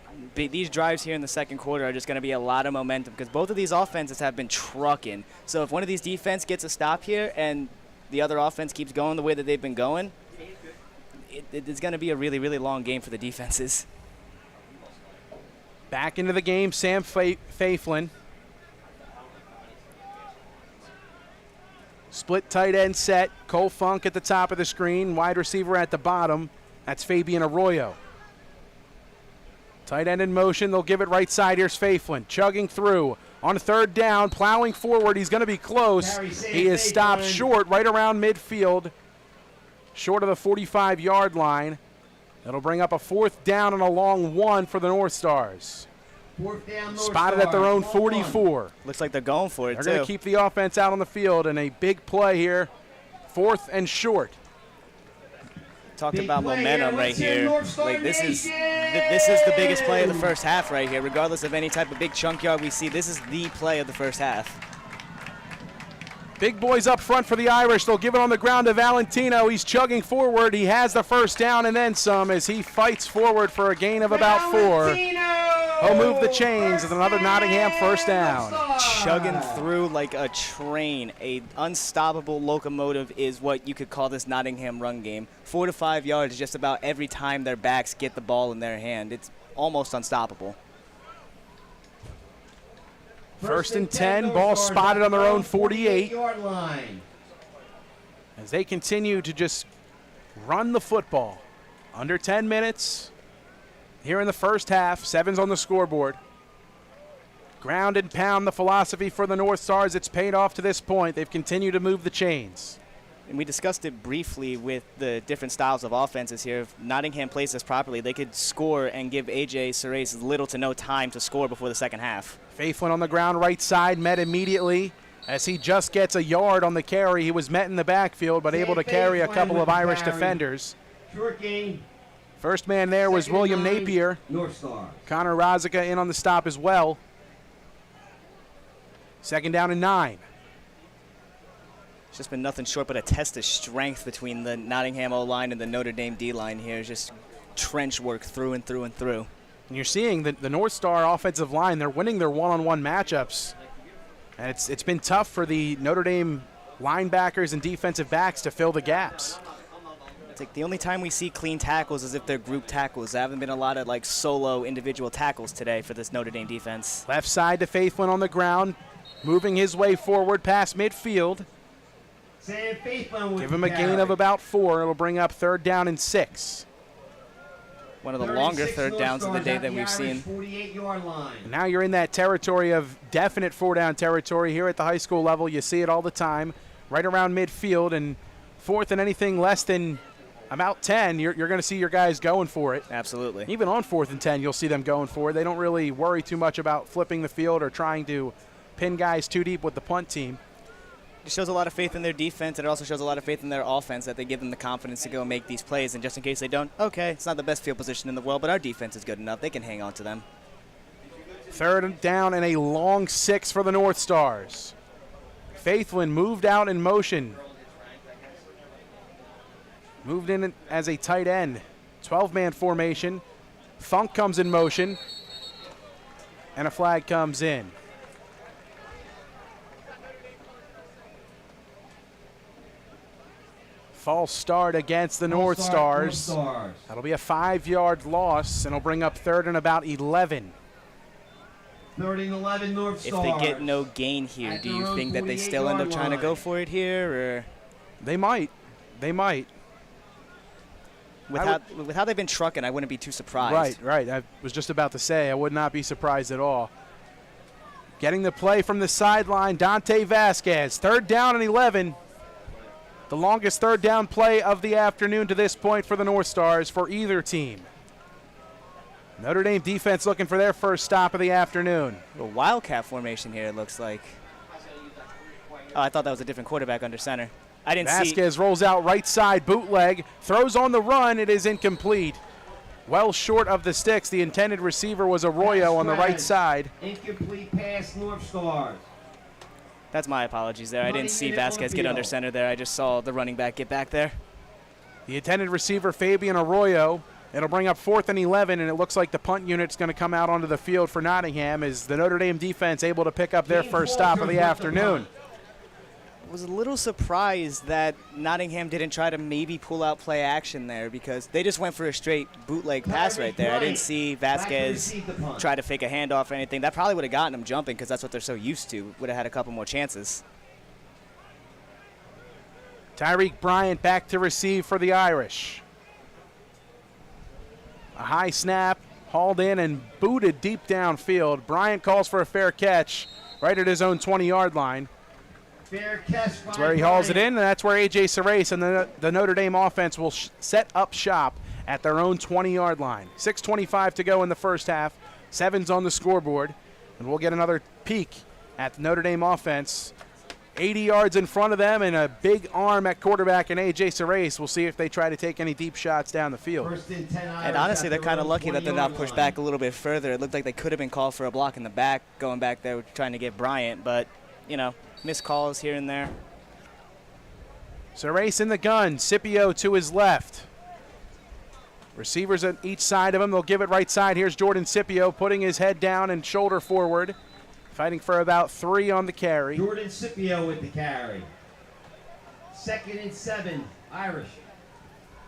drives here in the second quarter are just going to be a lot of momentum because both of these offenses have been trucking. So if one of these defense gets a stop here and the other offense keeps going the way that they've been going, it's going to be a really, really long game for the defenses. Back into the game, Sam Faiflin. Split tight end set. Cole Funk at the top of the screen. Wide receiver at the bottom. That's Fabian Arroyo. Tight end in motion. They'll give it right side. Here's Faiflin chugging through. On 3rd down, plowing forward. He's going to be close. He is stopped short right around midfield, short of the 45-yard line. That'll bring up a 4th down and a long 1 for the North Stars. 4th down North Spotted at their own 44. Looks like they're going for it, They're going to keep the offense out on the field, and a big play here, 4th and short. Talk about momentum right here. Like this is the biggest play of the first half right here. Regardless of any type of big chunk yard we see, this is the play of the first half. Big boys up front for the Irish. They'll give it on the ground to Valentino. He's chugging forward. He has the first down and then some as he fights forward for a gain of about 4. He'll move the chains with another Nottingham first down. Chugging through like a train. A unstoppable locomotive is what you could call this Nottingham run game. 4 to 5 yards just about every time their backs get the ball in their hand. It's almost unstoppable. First and 10, ball spotted on their own 48. As they continue to just run the football. Under 10 minutes here in the first half. 7's on the scoreboard. Ground and pound, the philosophy for the North Stars. It's paid off to this point. They've continued to move the chains. And we discussed it briefly with the different styles of offenses here. If Nottingham plays this properly, they could score and give A.J. Ceres little to no time to score before the second half. Faiflin on the ground, right side, met immediately as he just gets a yard on the carry. He was met in the backfield, but able to carry a couple of Irish defenders. Short gain. First man there was William Napier. Northstars. Connor Rozika in on the stop as well. Second down and 9. It's just been nothing short but a test of strength between the Nottingham O-line and the Notre Dame D-line here. Just trench work through and through and through. And you're seeing the North Star offensive line, they're winning their one-on-one matchups. And it's been tough for the Notre Dame linebackers and defensive backs to fill the gaps. It's like the only time we see clean tackles is if they're group tackles. There haven't been a lot of like solo individual tackles today for this Notre Dame defense. Left side to Faithfulin on the ground, moving his way forward past midfield. Sam Faithfulin with Give him a the gain carry. of about 4. It'll bring up 3rd down and 6. One of the longer 36 third downs of the Northstars day at that we've Irish seen. 48-yard line. And now you're in that territory of definite 4-down territory here at the high school level. You see it all the time, right around midfield, and 4th and anything less than about 10, you're going to see your guys going for it. Absolutely. Even on 4th and 10, you'll see them going for it. They don't really worry too much about flipping the field or trying to pin guys too deep with the punt team. It shows a lot of faith in their defense, and it also shows a lot of faith in their offense that they give them the confidence to go make these plays. And just in case they don't, okay, it's not the best field position in the world, but our defense is good enough. They can hang on to them. 3rd down and a long 6 for the North Stars. Faithfulin moved out in motion. Moved in as a tight end. 12-man formation. Funk comes in motion. And a flag comes in. False start against the North Stars. That'll be a 5-yard loss, and it'll bring up 3rd and about 11. 3rd and 11 Northstars. If they get no gain here, At do their you own think that they still end up 48-yard trying to go line. for it here? Or They might. They might. with how they've been trucking, I wouldn't be too surprised. Right. I was just about to say, I would not be surprised at all. Getting the play from the sideline, Dante Vasquez. 3rd down and 11. The longest 3rd down play of the afternoon to this point for the North Stars for either team. Notre Dame defense looking for their first stop of the afternoon. A wildcat formation here, it looks like. Oh, I thought that was a different quarterback under center. I didn't see. Vasquez rolls out right side, bootleg, throws on the run. It is incomplete. Well short of the sticks. The intended receiver was Arroyo on the right side. Incomplete pass Northstars. That's my apologies there. I didn't see Running minute on Vasquez the get under field. center there. I just saw the running back get back there. The intended receiver, Fabian Arroyo. It'll bring up 4th and 11, and it looks like the punt unit's going to come out onto the field for Nottingham. Is the Notre Dame defense able to pick up their first stop of the afternoon? I was a little surprised that Nottingham didn't try to maybe pull out play action there because they just went for a straight bootleg pass right there. I didn't see Vasquez try to fake a handoff or anything. That probably would have gotten them jumping because that's what they're so used to. Would have had a couple more chances. Tyreek Bryant back to receive for the Irish. A high snap, hauled in and booted deep downfield. Bryant calls for a fair catch right at his own 20-yard line. Fair catch. That's where he hauls it in, and that's where A.J. Cerise and the Notre Dame offense will set up shop at their own 20-yard line. 6:25 to go in the first half. 7's on the scoreboard, and we'll get another peek at the Notre Dame offense. 80 yards in front of them and a big arm at quarterback and A.J. Cerise. We'll see if they try to take any deep shots down the field. First and 10 Irish And honestly, at they're their kind of own lucky that they're not 20-yard pushed line. back a little bit further. It looked like they could have been called for a block in the back, going back there trying to get Bryant, but, you know, missed calls here and there. Cerise in the gun. Scipio to his left. Receivers on each side of him. They'll give it right side. Here's Jordan Scipio putting his head down and shoulder forward. Fighting for about 3 on the carry. Jordan Scipio with the carry. 2nd and 7, Irish.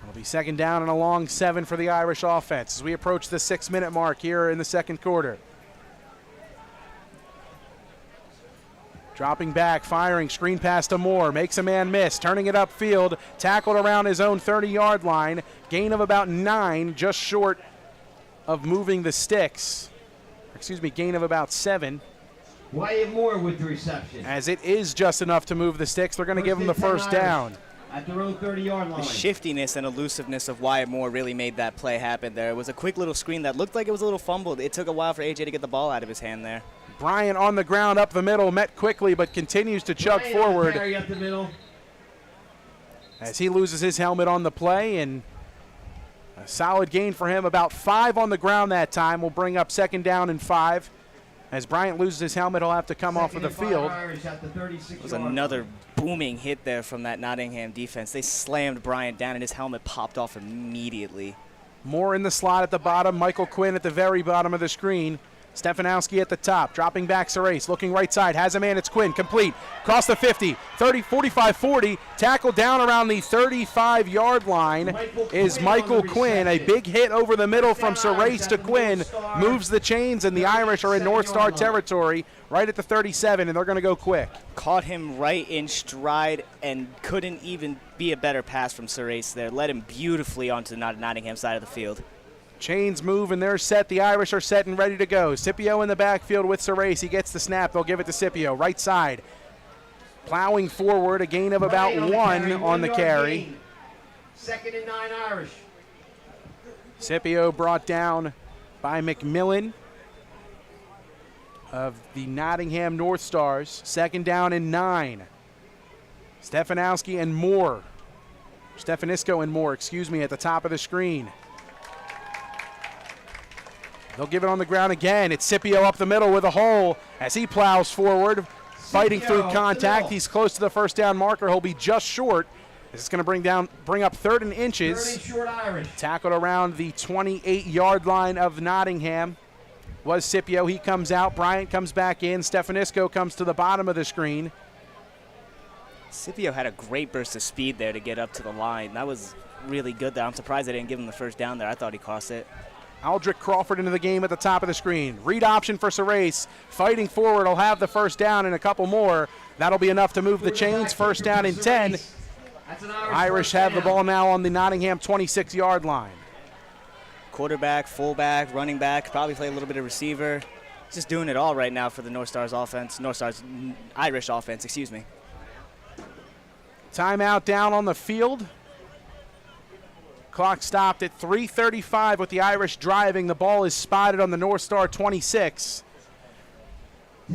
It'll be 2nd down and a long 7 for the Irish offense as we approach the 6-minute mark here in the second quarter. Dropping back, firing, screen pass to Moore, makes a man miss, turning it upfield, tackled around his own 30-yard line, gain of about 9, just short of moving the sticks. Excuse me, gain of about 7. Wyatt Moore with the reception. As it is just enough to move the sticks, they're going to give him the first down. at their own 30-yard line. The shiftiness and elusiveness of Wyatt Moore really made that play happen there. It was a quick little screen that looked like it was a little fumbled. It took a while for AJ to get the ball out of his hand there. Bryant on the ground up the middle, met quickly but continues to chug forward Carry up the middle. as he loses his helmet on the play, and a solid gain for him. About 5 on the ground that time will bring up 2nd down and 5. As Bryant loses his helmet, he'll have to come off of the field. It was another booming hit there from that Nottingham defense. They slammed Bryant down and his helmet popped off immediately. Moore in the slot at the bottom, Michael Quinn at the very bottom of the screen. Stefanowski at the top, dropping back Sarace, looking right side, has a man, it's Quinn, complete, across the 50, 30, 45, 40, tackled down around the 35-yard line is Michael Quinn. A big hit over the middle from Sarace to Quinn, moves the chains, and the Irish are in North Star territory right at the 37, and they're going to go quick. Caught him right in stride and couldn't even be a better pass from Sarace there. Led him beautifully onto the Nottingham side of the field. Chains move and they're set. The Irish are set and ready to go. Scipio in the backfield with Sarace. He gets the snap. They'll give it to Scipio. Right side. Plowing forward. A gain of about 1 on the carry. 2nd and 9 Irish. Scipio brought down by McMillan of the Nottingham Northstars. 2nd down and 9. Stefanowski and Moore. Stefanisco and Moore, excuse me, at the top of the screen. They'll give it on the ground again. It's Scipio up the middle with a hole as he plows forward, fighting through contact. He's close to the 1st down marker. He'll be just short. This is going to bring up 3rd and inches. 3rd and short Irish. Tackled around the 28-yard line of Nottingham was Scipio. He comes out. Bryant comes back in. Stefanisco comes to the bottom of the screen. Scipio had a great burst of speed there to get up to the line. That was really good there. I'm surprised they didn't give him the 1st down there. I thought he cost it. Aldrich Crawford into the game at the top of the screen. Read option for Sarace. Fighting forward. He'll have the 1st down and a couple more. That'll be enough to move the chains. 1st down and 10. Irish have the ball now on the Nottingham 26-yard line. Quarterback, fullback, running back, probably play a little bit of receiver. Just doing it all right now for the North Stars offense. North Stars Irish offense, excuse me. Timeout down on the field. Clock stopped at 3:35 with the Irish driving. The ball is spotted on the North Star 26.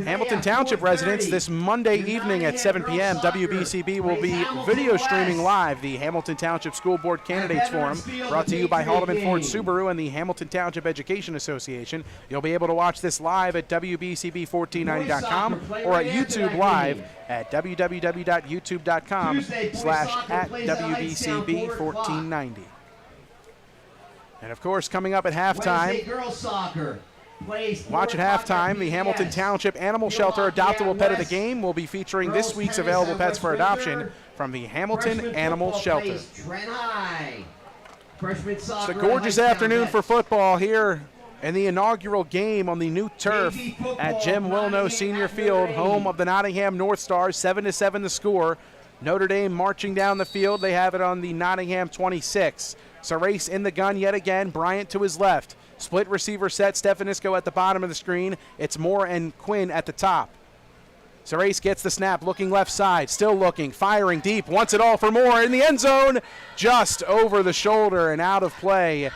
Hamilton Township residents, this Monday evening at 7 p.m., WBCB will be video streaming live the Hamilton Township School Board Candidates Forum, brought to you by Haldeman Ford Subaru and the Hamilton Township Education Association. You'll be able to watch this live at WBCB1490.com or at YouTube Live at www.youtube.com/@WBCB1490. And of course, coming up at halftime, watch at halftime, the Hamilton Township Animal Shelter Adoptable Pet of the Game will be featuring this week's available pets for adoption from the Hamilton Animal Shelter. It's a gorgeous afternoon for football here in the inaugural game on the new turf at Jim Wilno Senior Field, home of the Nottingham Northstars. 7-7 the score. Notre Dame marching down the field. They have it on the Nottingham 26. Sarace in the gun yet again. Bryant to his left. Split receiver set. Stefanisco at the bottom of the screen. It's Moore and Quinn at the top. Sarace gets the snap, looking left side. Still looking, firing deep. Wants it all for Moore in the end zone. Just over the shoulder and out of play.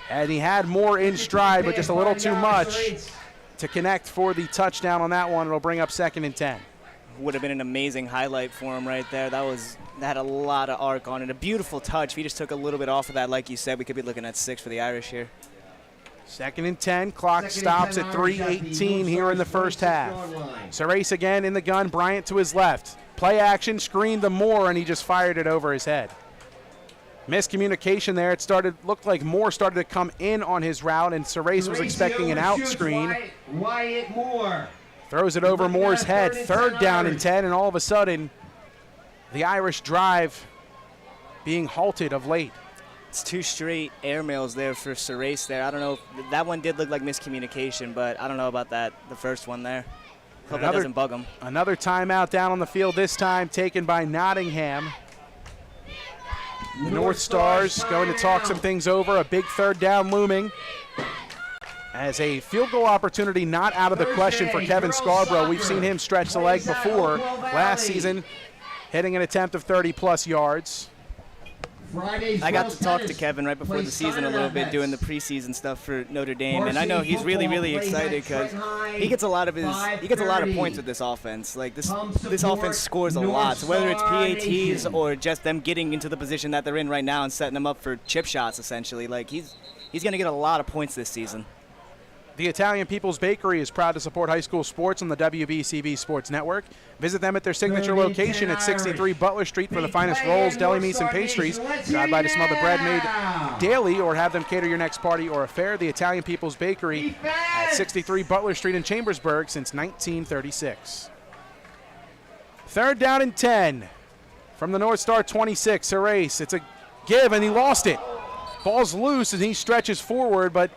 And he had Moore in stride, but just a little too much to connect for the touchdown on that one. It'll bring up 2nd and 10. Would have been an amazing highlight for him right there. That had a lot of arc on it. A beautiful touch. If he just took a little bit off of that, like you said, we could be looking at 6 for the Irish here. 2nd and 10. Clock stops at 3:18 here in the first half. Sarace again in the gun. Bryant to his left. Play action, screen to Moore, and he just fired it over his head. Miscommunication there. It looked like Moore started to come in on his route, and Sarace was expecting an out screen. Wyatt Moore throws it over Moore's head. 3rd down and 10, and all of a sudden, the Irish drive being halted of late. It's 2 straight airmails there for Sarace there. I don't know. That one did look like miscommunication, but I don't know about that, the first one there. Hope that doesn't bug him. Another timeout down on the field, this time taken by Nottingham. The North Stars going to talk some things over. A big 3rd down looming. As a field goal opportunity not out of the question for Kevin Scarborough. We've seen him stretch the leg before. Last season, hitting an attempt of 30-plus yards. I got to talk to Kevin right before the season a little bit, doing the preseason stuff for Notre Dame, and I know he's really, really excited because he gets a lot of points with this offense. Like this offense scores a lot. So whether it's PATs or just them getting into the position that they're in right now and setting them up for chip shots, essentially, like he's going to get a lot of points this season. The Italian People's Bakery is proud to support high school sports on the WBCB Sports Network. Visit them at their signature location at 63 Butler Street for the finest rolls, deli meats, and pastries. Drive by to smell the bread made daily or have them cater your next party or affair. The Italian People's Bakery at 63 Butler Street in Chambersburg since 1936. Third down and 10 from the North Star 26. Herreys, it's a give, and he lost it. Ball's loose, and he stretches forward, but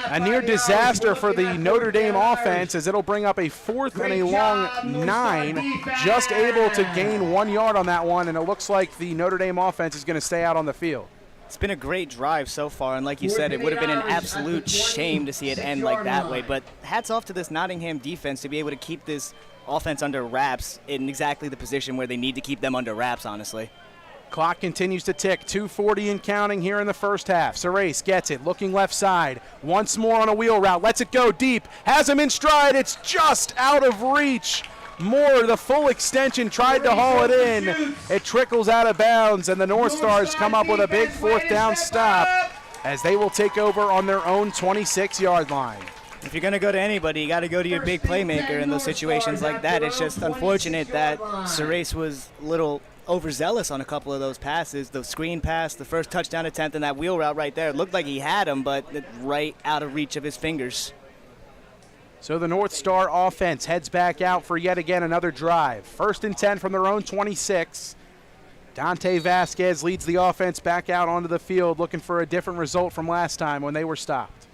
a near disaster for the Notre Dame offense as it'll bring up a 4th and a long 9, just able to gain 1 yard on that one, and it looks like the Notre Dame offense is going to stay out on the field. It's been a great drive so far, and like you said, it would have been an absolute shame to see it end like that way, but hats off to this Nottingham defense to be able to keep this offense under wraps in exactly the position where they need to keep them under wraps, honestly. Clock continues to tick, 2:40 and counting here in the first half. Herreys gets it, looking left side. Once more on a wheel route, lets it go deep, has him in stride. It's just out of reach. Moore, the full extension, tried to haul it in. It trickles out of bounds, and the North Stars come up with a big 4th down stop as they will take over on their own 26-yard line. If you're going to go to anybody, you got to go to your big playmaker in those situations like that. It's just unfortunate that Herreys was a little overzealous on a couple of those passes. The screen pass, the first touchdown attempt, and that wheel route right there. It looked like he had him, but right out of reach of his fingers. So the North Star offense heads back out for yet again another drive. 1st and 10 from their own 26. Dante Vasquez leads the offense back out onto the field looking for a different result from last time when they were stopped.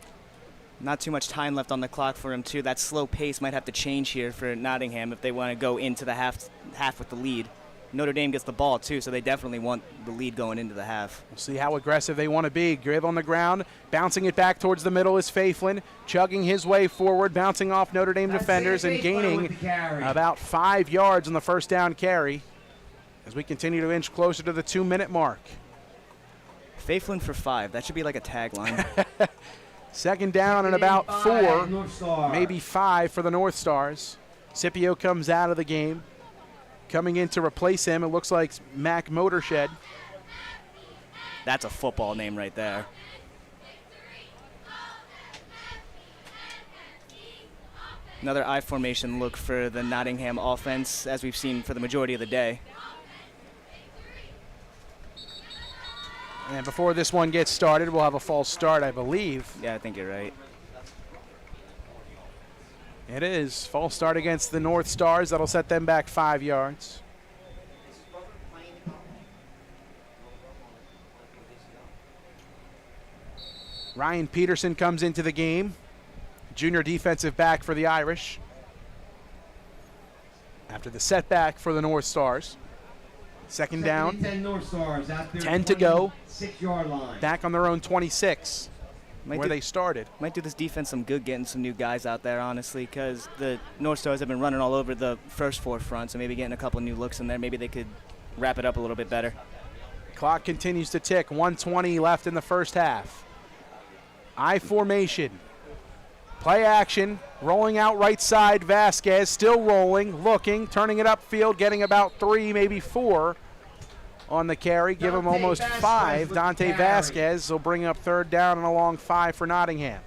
Not too much time left on the clock for him, too. That slow pace might have to change here for Nottingham if they want to go into the half with the lead. Notre Dame gets the ball, too, so they definitely want the lead going into the half. We'll see how aggressive they want to be. Gribb on the ground, bouncing it back towards the middle is Faiflin, chugging his way forward, bouncing off Notre Dame defenders and gaining about 5 yards on the first down carry as we continue to inch closer to the 2-minute mark. Faiflin for 5. That should be like a tagline. 2nd down and about 4, maybe 5 for the North Stars. Scipio comes out of the game. Coming in to replace him, it looks like Mac Motorshed. That's a football name right there. Another I formation look for the Nottingham offense, as we've seen for the majority of the day. And before this one gets started, we'll have a false start, I believe. Yeah, I think you're right. It is. False start against the North Stars. That'll set them back 5 yards. Ryan Peterson comes into the game. Junior defensive back for the Irish. After the setback for the North Stars. 2nd down. 10 to go. 6-yard line. Back on their own 26. Where they started. Might do this defense some good getting some new guys out there, honestly, because the North Stars have been running all over the first 4 fronts, so maybe getting a couple new looks in there, maybe they could wrap it up a little bit better. Clock continues to tick. 1:20 left in the first half. I formation. Play action. Rolling out right side. Vasquez still rolling, looking, turning it upfield, getting about 3, maybe 4 on the carry. Give him almost 5. Dante Vasquez will bring up 3rd down and a long 5 for Nottingham.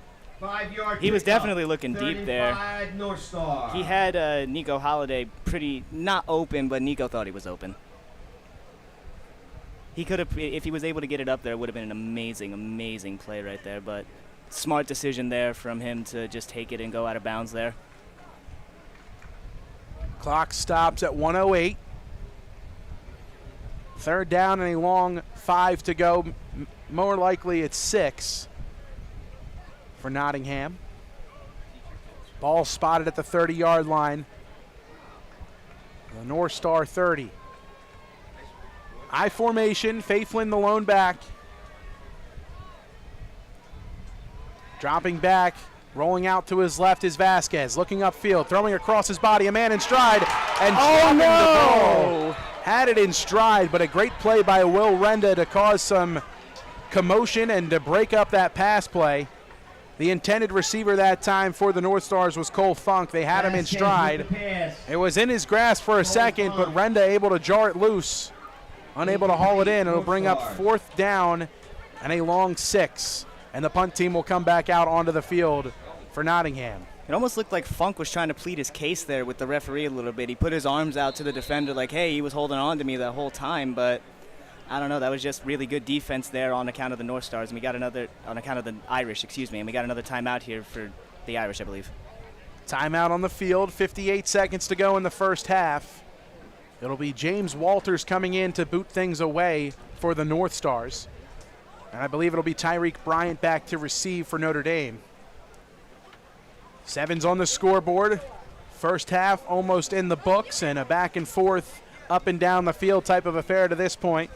He was definitely looking deep there. He had Nico Holiday pretty not open, but Nico thought he was open. He could have, if he was able to get it up there, it would have been an amazing, amazing play right there. But smart decision there from him to just take it and go out of bounds there. Clock stops at 1:08. 3rd down and a long 5 to go. More likely it's 6 for Nottingham. Ball spotted at the 30-yard line. The North Star 30. I formation. Faiflin the lone back. Dropping back. Rolling out to his left is Vasquez. Looking upfield. Throwing across his body. A man in stride. and dropping the ball. Had it in stride, but a great play by Will Renda to cause some commotion and to break up that pass play. The intended receiver that time for the North Stars was Cole Funk. They had him in stride. It was in his grasp for a second, but Renda able to jar it loose, unable to haul it in. It'll bring up 4th down and a long 6, and the punt team will come back out onto the field for Nottingham. It almost looked like Funk was trying to plead his case there with the referee a little bit. He put his arms out to the defender like, hey, he was holding on to me the whole time, but I don't know. That was just really good defense there on account of the North Stars, and we got another on account of the Irish, and we got another timeout here for the Irish, I believe. Timeout on the field, 58 seconds to go in the first half. It'll be James Walters coming in to boot things away for the North Stars. And I believe it'll be Tyreek Bryant back to receive for Notre Dame. 7's on the scoreboard. First half almost in the books, and a back and forth, up and down the field type of affair to this point.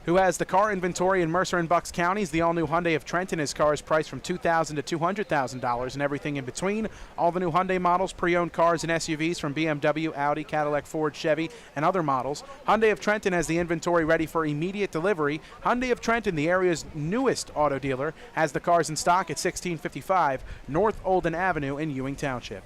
Who has the car inventory in Mercer and Bucks counties? The all-new Hyundai of Trenton. His car is priced from $2,000 to $200,000 and everything in between. All the new Hyundai models, pre-owned cars and SUVs from BMW, Audi, Cadillac, Ford, Chevy, and other models. Hyundai of Trenton has the inventory ready for immediate delivery. Hyundai of Trenton, the area's newest auto dealer, has the cars in stock at 1655 North Olden Avenue in Ewing Township.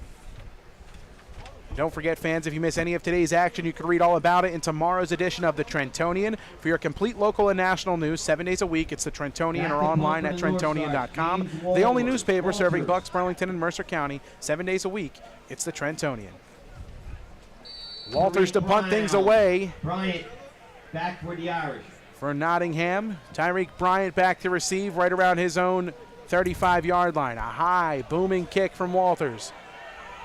Don't forget, fans, if you miss any of today's action, you can read all about it in tomorrow's edition of the Trentonian. For your complete local and national news 7 days a week, it's the Trentonian or online at Trentonian.com. The only newspaper serving Bucks, Burlington, and Mercer County 7 days a week. It's the Trentonian. Walters to punt things away. Bryant back for the Irish. For Nottingham, Tyreek Bryant back to receive right around his own 35-yard line. A high, booming kick from Walters.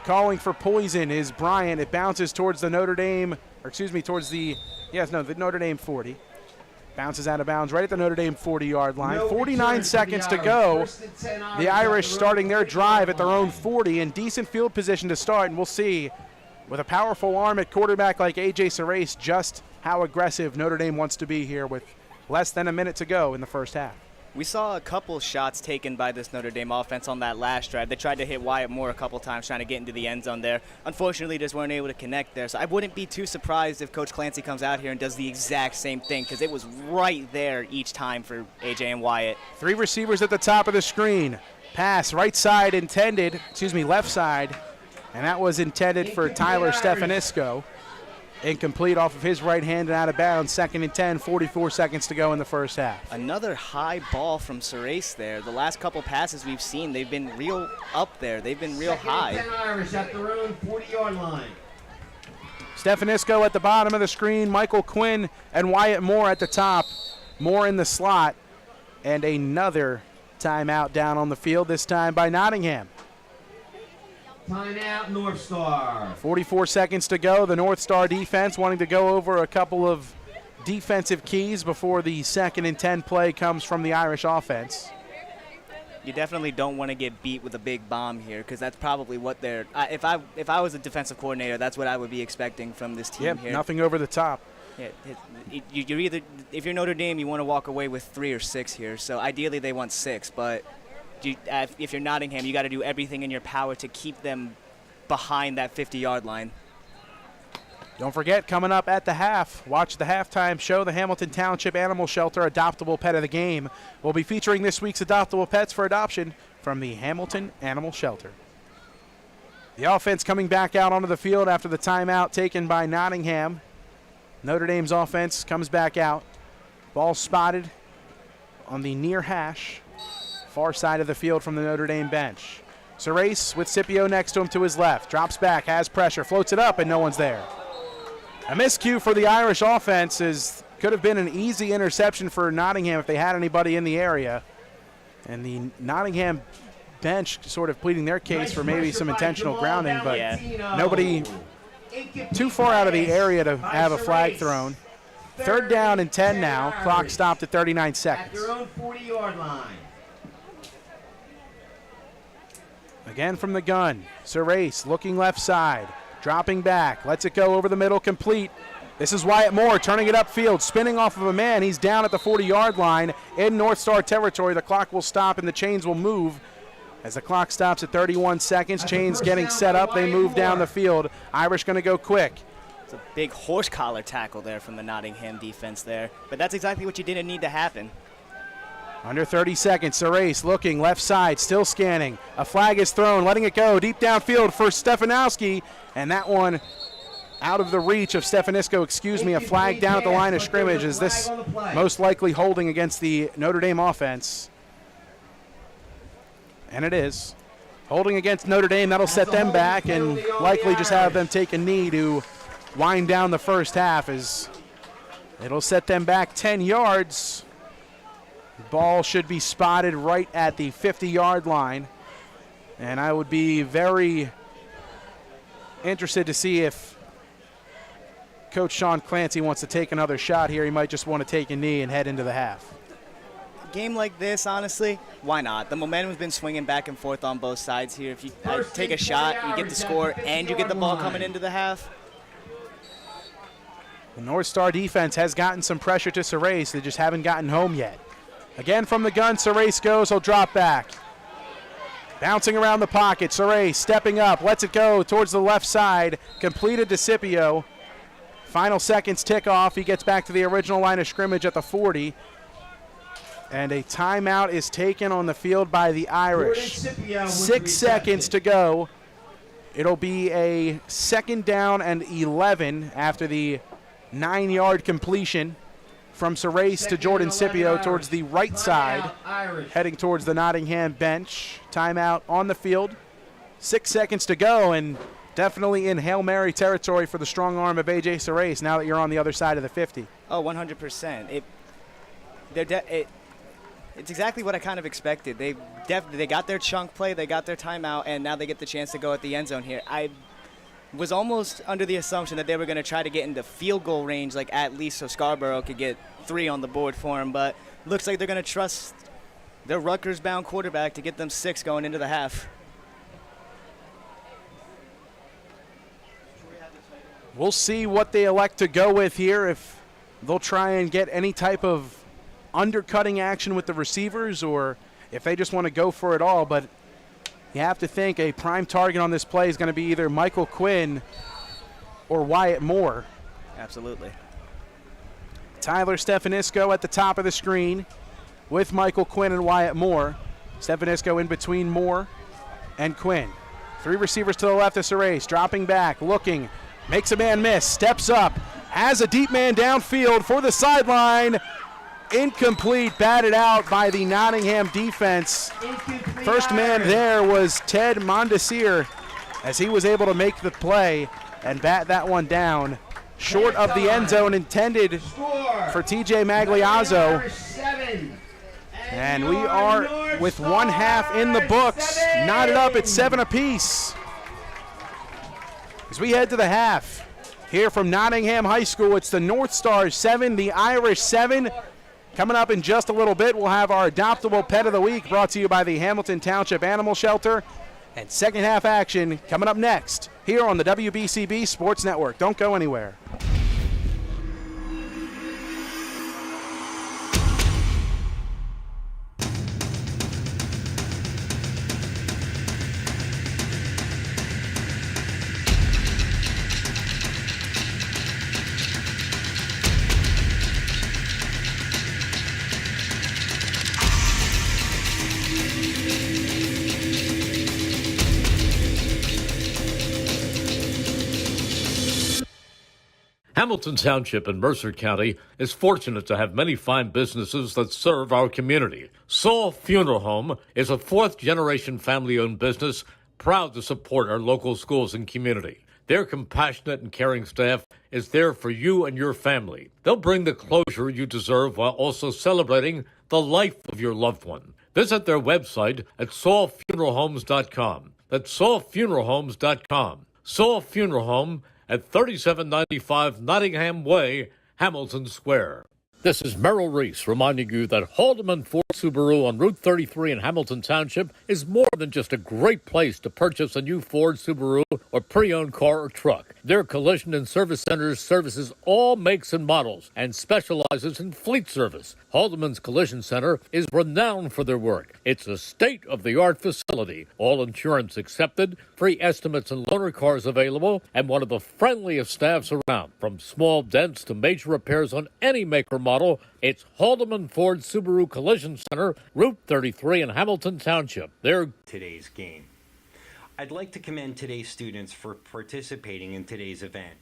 Calling for poison is Bryant. It bounces towards the Notre Dame, the Notre Dame 40. Bounces out of bounds right at the Notre Dame 40-yard line. 49 seconds to go. The Irish starting their drive at their own 40 in decent field position to start, and we'll see with a powerful arm at quarterback like A.J. Serace just how aggressive Notre Dame wants to be here with less than a minute to go in the first half. We saw a couple shots taken by this Notre Dame offense on that last drive. They tried to hit Wyatt Moore a couple times trying to get into the end zone there. Unfortunately, just weren't able to connect there. So I wouldn't be too surprised if Coach Clancy comes out here and does the exact same thing, because it was right there each time for AJ and Wyatt. 3 receivers at the top of the screen. Pass right side intended, left side, and that was intended for Tyler Stefanisco. Incomplete off of his right hand and out of bounds. 2nd and 10, 44 seconds to go in the first half. Another high ball from Serace there. The last couple passes we've seen, they've been real up there. They've been real high. 2nd and 10 Irish at their own 40-yard line. Stefanisco at the bottom of the screen. Michael Quinn and Wyatt Moore at the top. Moore in the slot. And another timeout down on the field, this time by Nottingham. Timeout, North Star. 44 seconds to go. The North Star defense wanting to go over a couple of defensive keys before the 2nd and 10 play comes from the Irish offense. You definitely don't want to get beat with a big bomb here, because that's probably what they're if I was a defensive coordinator, that's what I would be expecting from this team here. Nothing over the top. Yeah, you're either, if you're Notre Dame, you want to walk away with 3 or 6 here. So ideally they want 6, but if you're Nottingham, you got to do everything in your power to keep them behind that 50-yard line. Don't forget, coming up at the half, watch the halftime show. The Hamilton Township Animal Shelter Adoptable Pet of the Game will be featuring this week's adoptable pets for adoption from the Hamilton Animal Shelter. The offense coming back out onto the field after the timeout taken by Nottingham. Notre Dame's offense comes back out. Ball spotted on the near hash, far side of the field from the Notre Dame bench. Serace with Scipio next to him to his left. Drops back, has pressure, floats it up, and no one's there. A miscue for the Irish offense could have been an easy interception for Nottingham if they had anybody in the area. And the Nottingham bench sort of pleading their case for maybe some intentional grounding, but nobody too far out of the area to have a flag thrown. 3rd down and 10 now. Clock stopped at 39 seconds. At their own 40-yard line. Again from the gun. Serace looking left side. Dropping back. Lets it go over the middle. Complete. This is Wyatt Moore turning it upfield. Spinning off of a man. He's down at the 40-yard line in North Star territory. The clock will stop and the chains will move As the clock stops at 31 seconds, chains getting set up. They move down the field. Irish going to go quick. It's a big horse collar tackle there from the Nottingham defense there. But that's exactly what you didn't need to happen. Under 30 seconds, Sarace looking left side, still scanning. A flag is thrown, letting it go deep downfield for Stefanowski, and that one out of the reach of Stefanisco, a flag down at the line of scrimmage. Is this most likely holding against the Notre Dame offense? And it is. Holding against Notre Dame, that'll set them back and likely just have them take a knee to wind down the first half, as it'll set them back 10 yards. Ball should be spotted right at the 50-yard line. And I would be very interested to see if Coach Sean Clancy wants to take another shot here. He might just want to take a knee and head into the half. A game like this, honestly, why not? The momentum's been swinging back and forth on both sides here. If you take a shot, you get the score, and you get the ball coming into the half. The North Star defense has gotten some pressure to Sarace. They just haven't gotten home yet. Again from the gun, Sarace goes, he'll drop back. Bouncing around the pocket, Sarace stepping up, lets it go towards the left side, completed to Scipio. Final seconds tick off, he gets back to the original line of scrimmage at the 40. And a timeout is taken on the field by the Irish. 6 seconds to go. It'll be a 2nd down and 11 after the 9-yard completion from Sarace to Jordan Scipio towards the right side, heading towards the Nottingham bench. Timeout on the field. 6 seconds to go, and definitely in Hail Mary territory for the strong arm of A.J. Sarace now that you're on the other side of the 50. Oh, 100%. It's exactly what I kind of expected. They got their chunk play, they got their timeout, and now they get the chance to go at the end zone here. I was almost under the assumption that they were going to try to get into field goal range, like at least so Scarborough could get 3 on the board for him, but looks like they're going to trust their Rutgers-bound quarterback to get them 6 going into the half. We'll see what they elect to go with here, if they'll try and get any type of undercutting action with the receivers or if they just want to go for it all. But you have to think a prime target on this play is going to be either Michael Quinn or Wyatt Moore. Absolutely. Tyler Stefanisco at the top of the screen with Michael Quinn and Wyatt Moore. Stefanisco in between Moore and Quinn. 3 receivers to the left of Sarace, dropping back, looking, makes a man miss, steps up, has a deep man downfield for the sideline. Incomplete, batted out by the Nottingham defense. First man there was Ted Mondesir, as he was able to make the play and bat that one down. Short of the end zone intended for TJ Magliazzo. And we are with 1 half in the books, knotted up at 7 apiece. As we head to the half, here from Nottingham High School, it's the Northstars 7, the Irish 7. Coming up in just a little bit, we'll have our Adoptable Pet of the Week brought to you by the Hamilton Township Animal Shelter. And second half action coming up next here on the WBCB Sports Network. Don't go anywhere. Hamilton Township in Mercer County is fortunate to have many fine businesses that serve our community. Saul Funeral Home is a 4th-generation family-owned business proud to support our local schools and community. Their compassionate and caring staff is there for you and your family. They'll bring the closure you deserve while also celebrating the life of your loved one. Visit their website at saulfuneralhomes.com. That's saulfuneralhomes.com. Saul Funeral Home at 3795 Nottingham Way, Hamilton Square. This is Merrill Reese reminding you that Haldeman Ford Subaru on Route 33 in Hamilton Township is more than just a great place to purchase a new Ford, Subaru, or pre-owned car or truck. Their collision and service centers services all makes and models and specializes in fleet service. Haldeman's Collision Center is renowned for their work. It's a state-of-the-art facility, all insurance accepted, free estimates and loaner cars available, and one of the friendliest staffs around. From small dents to major repairs on any make or model, it's Haldeman Ford Subaru Collision Center, Route 33 in Hamilton Township. They're today's game. I'd like to commend today's students for participating in today's event.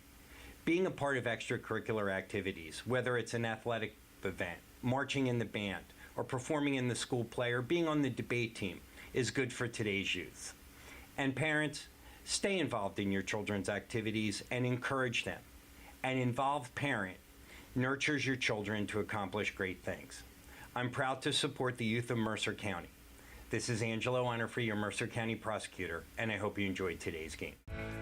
Being a part of extracurricular activities, whether it's an athletic event, marching in the band, or performing in the school play, or being on the debate team, is good for today's youth. And parents, stay involved in your children's activities and encourage them. An involved parent nurtures your children to accomplish great things. I'm proud to support the youth of Mercer County. This is Angelo Honorfree, your Mercer County prosecutor, and I hope you enjoyed today's game.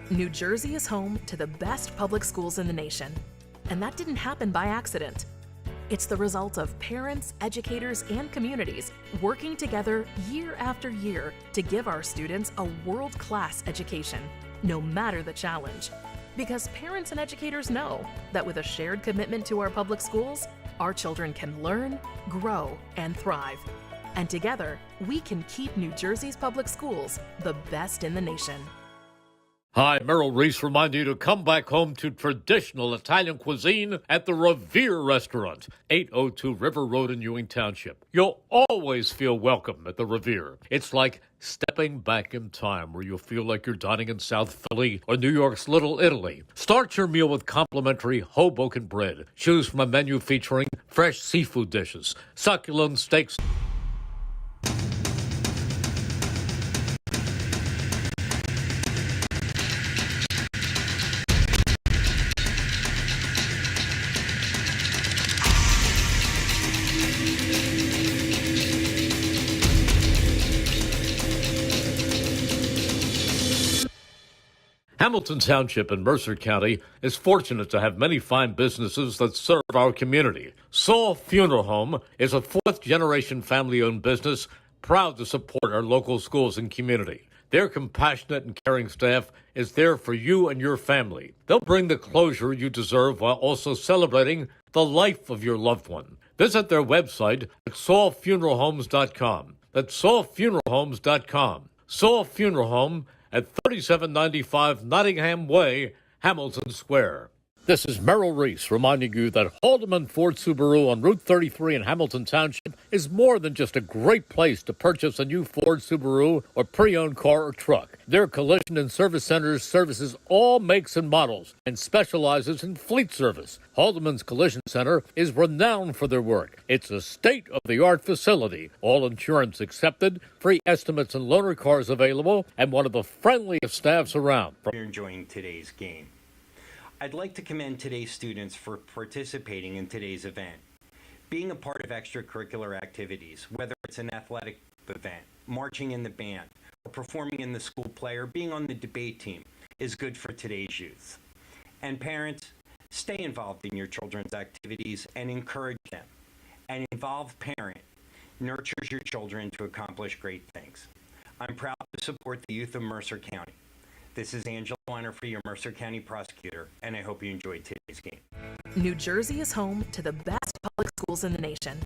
New Jersey is home to the best public schools in the nation, and that didn't happen by accident. It's the result of parents, educators, and communities working together year after year to give our students a world-class education, no matter the challenge. Because parents and educators know that with a shared commitment to our public schools, our children can learn, grow, and thrive. And together, we can keep New Jersey's public schools the best in the nation. Hi, Merrill Reese reminding you to come back home to traditional Italian cuisine at the Revere Restaurant, 802 River Road in Ewing Township. You'll always feel welcome at the Revere. It's like stepping back in time where you'll feel like you're dining in South Philly or New York's Little Italy. Start your meal with complimentary Hoboken bread. Choose from a menu featuring fresh seafood dishes, succulent steaks, Hamilton Township in Mercer County is fortunate to have many fine businesses that serve our community. Saul Funeral Home is a fourth-generation family-owned business proud to support our local schools and community. Their compassionate and caring staff is there for you and your family. They'll bring the closure you deserve while also celebrating the life of your loved one. Visit their website at saulfuneralhomes.com. That's saulfuneralhomes.com. Saul Funeral Home at 3795 Nottingham Way, Hamilton Square. This is Merrill Reese reminding you that Haldeman Ford Subaru on Route 33 in Hamilton Township is more than just a great place to purchase a new Ford Subaru or pre-owned car or truck. Their collision and service centers services all makes and models and specializes in fleet service. Haldeman's Collision Center is renowned for their work. It's a state-of-the-art facility, all insurance accepted, free estimates and loaner cars available, and one of the friendliest staffs around. You're enjoying today's game. I'd like to commend today's students for participating in today's event. Being a part of extracurricular activities, whether it's an athletic event, marching in the band, or performing in the school play, or being on the debate team, is good for today's youth. And parents, stay involved in your children's activities and encourage them. An involved parent nurtures your children to accomplish great things. I'm proud to support the youth of Mercer County. This is Angelo Honorfree, your Mercer County prosecutor, and I hope you enjoyed today's game. New Jersey is home to the best public schools in the nation,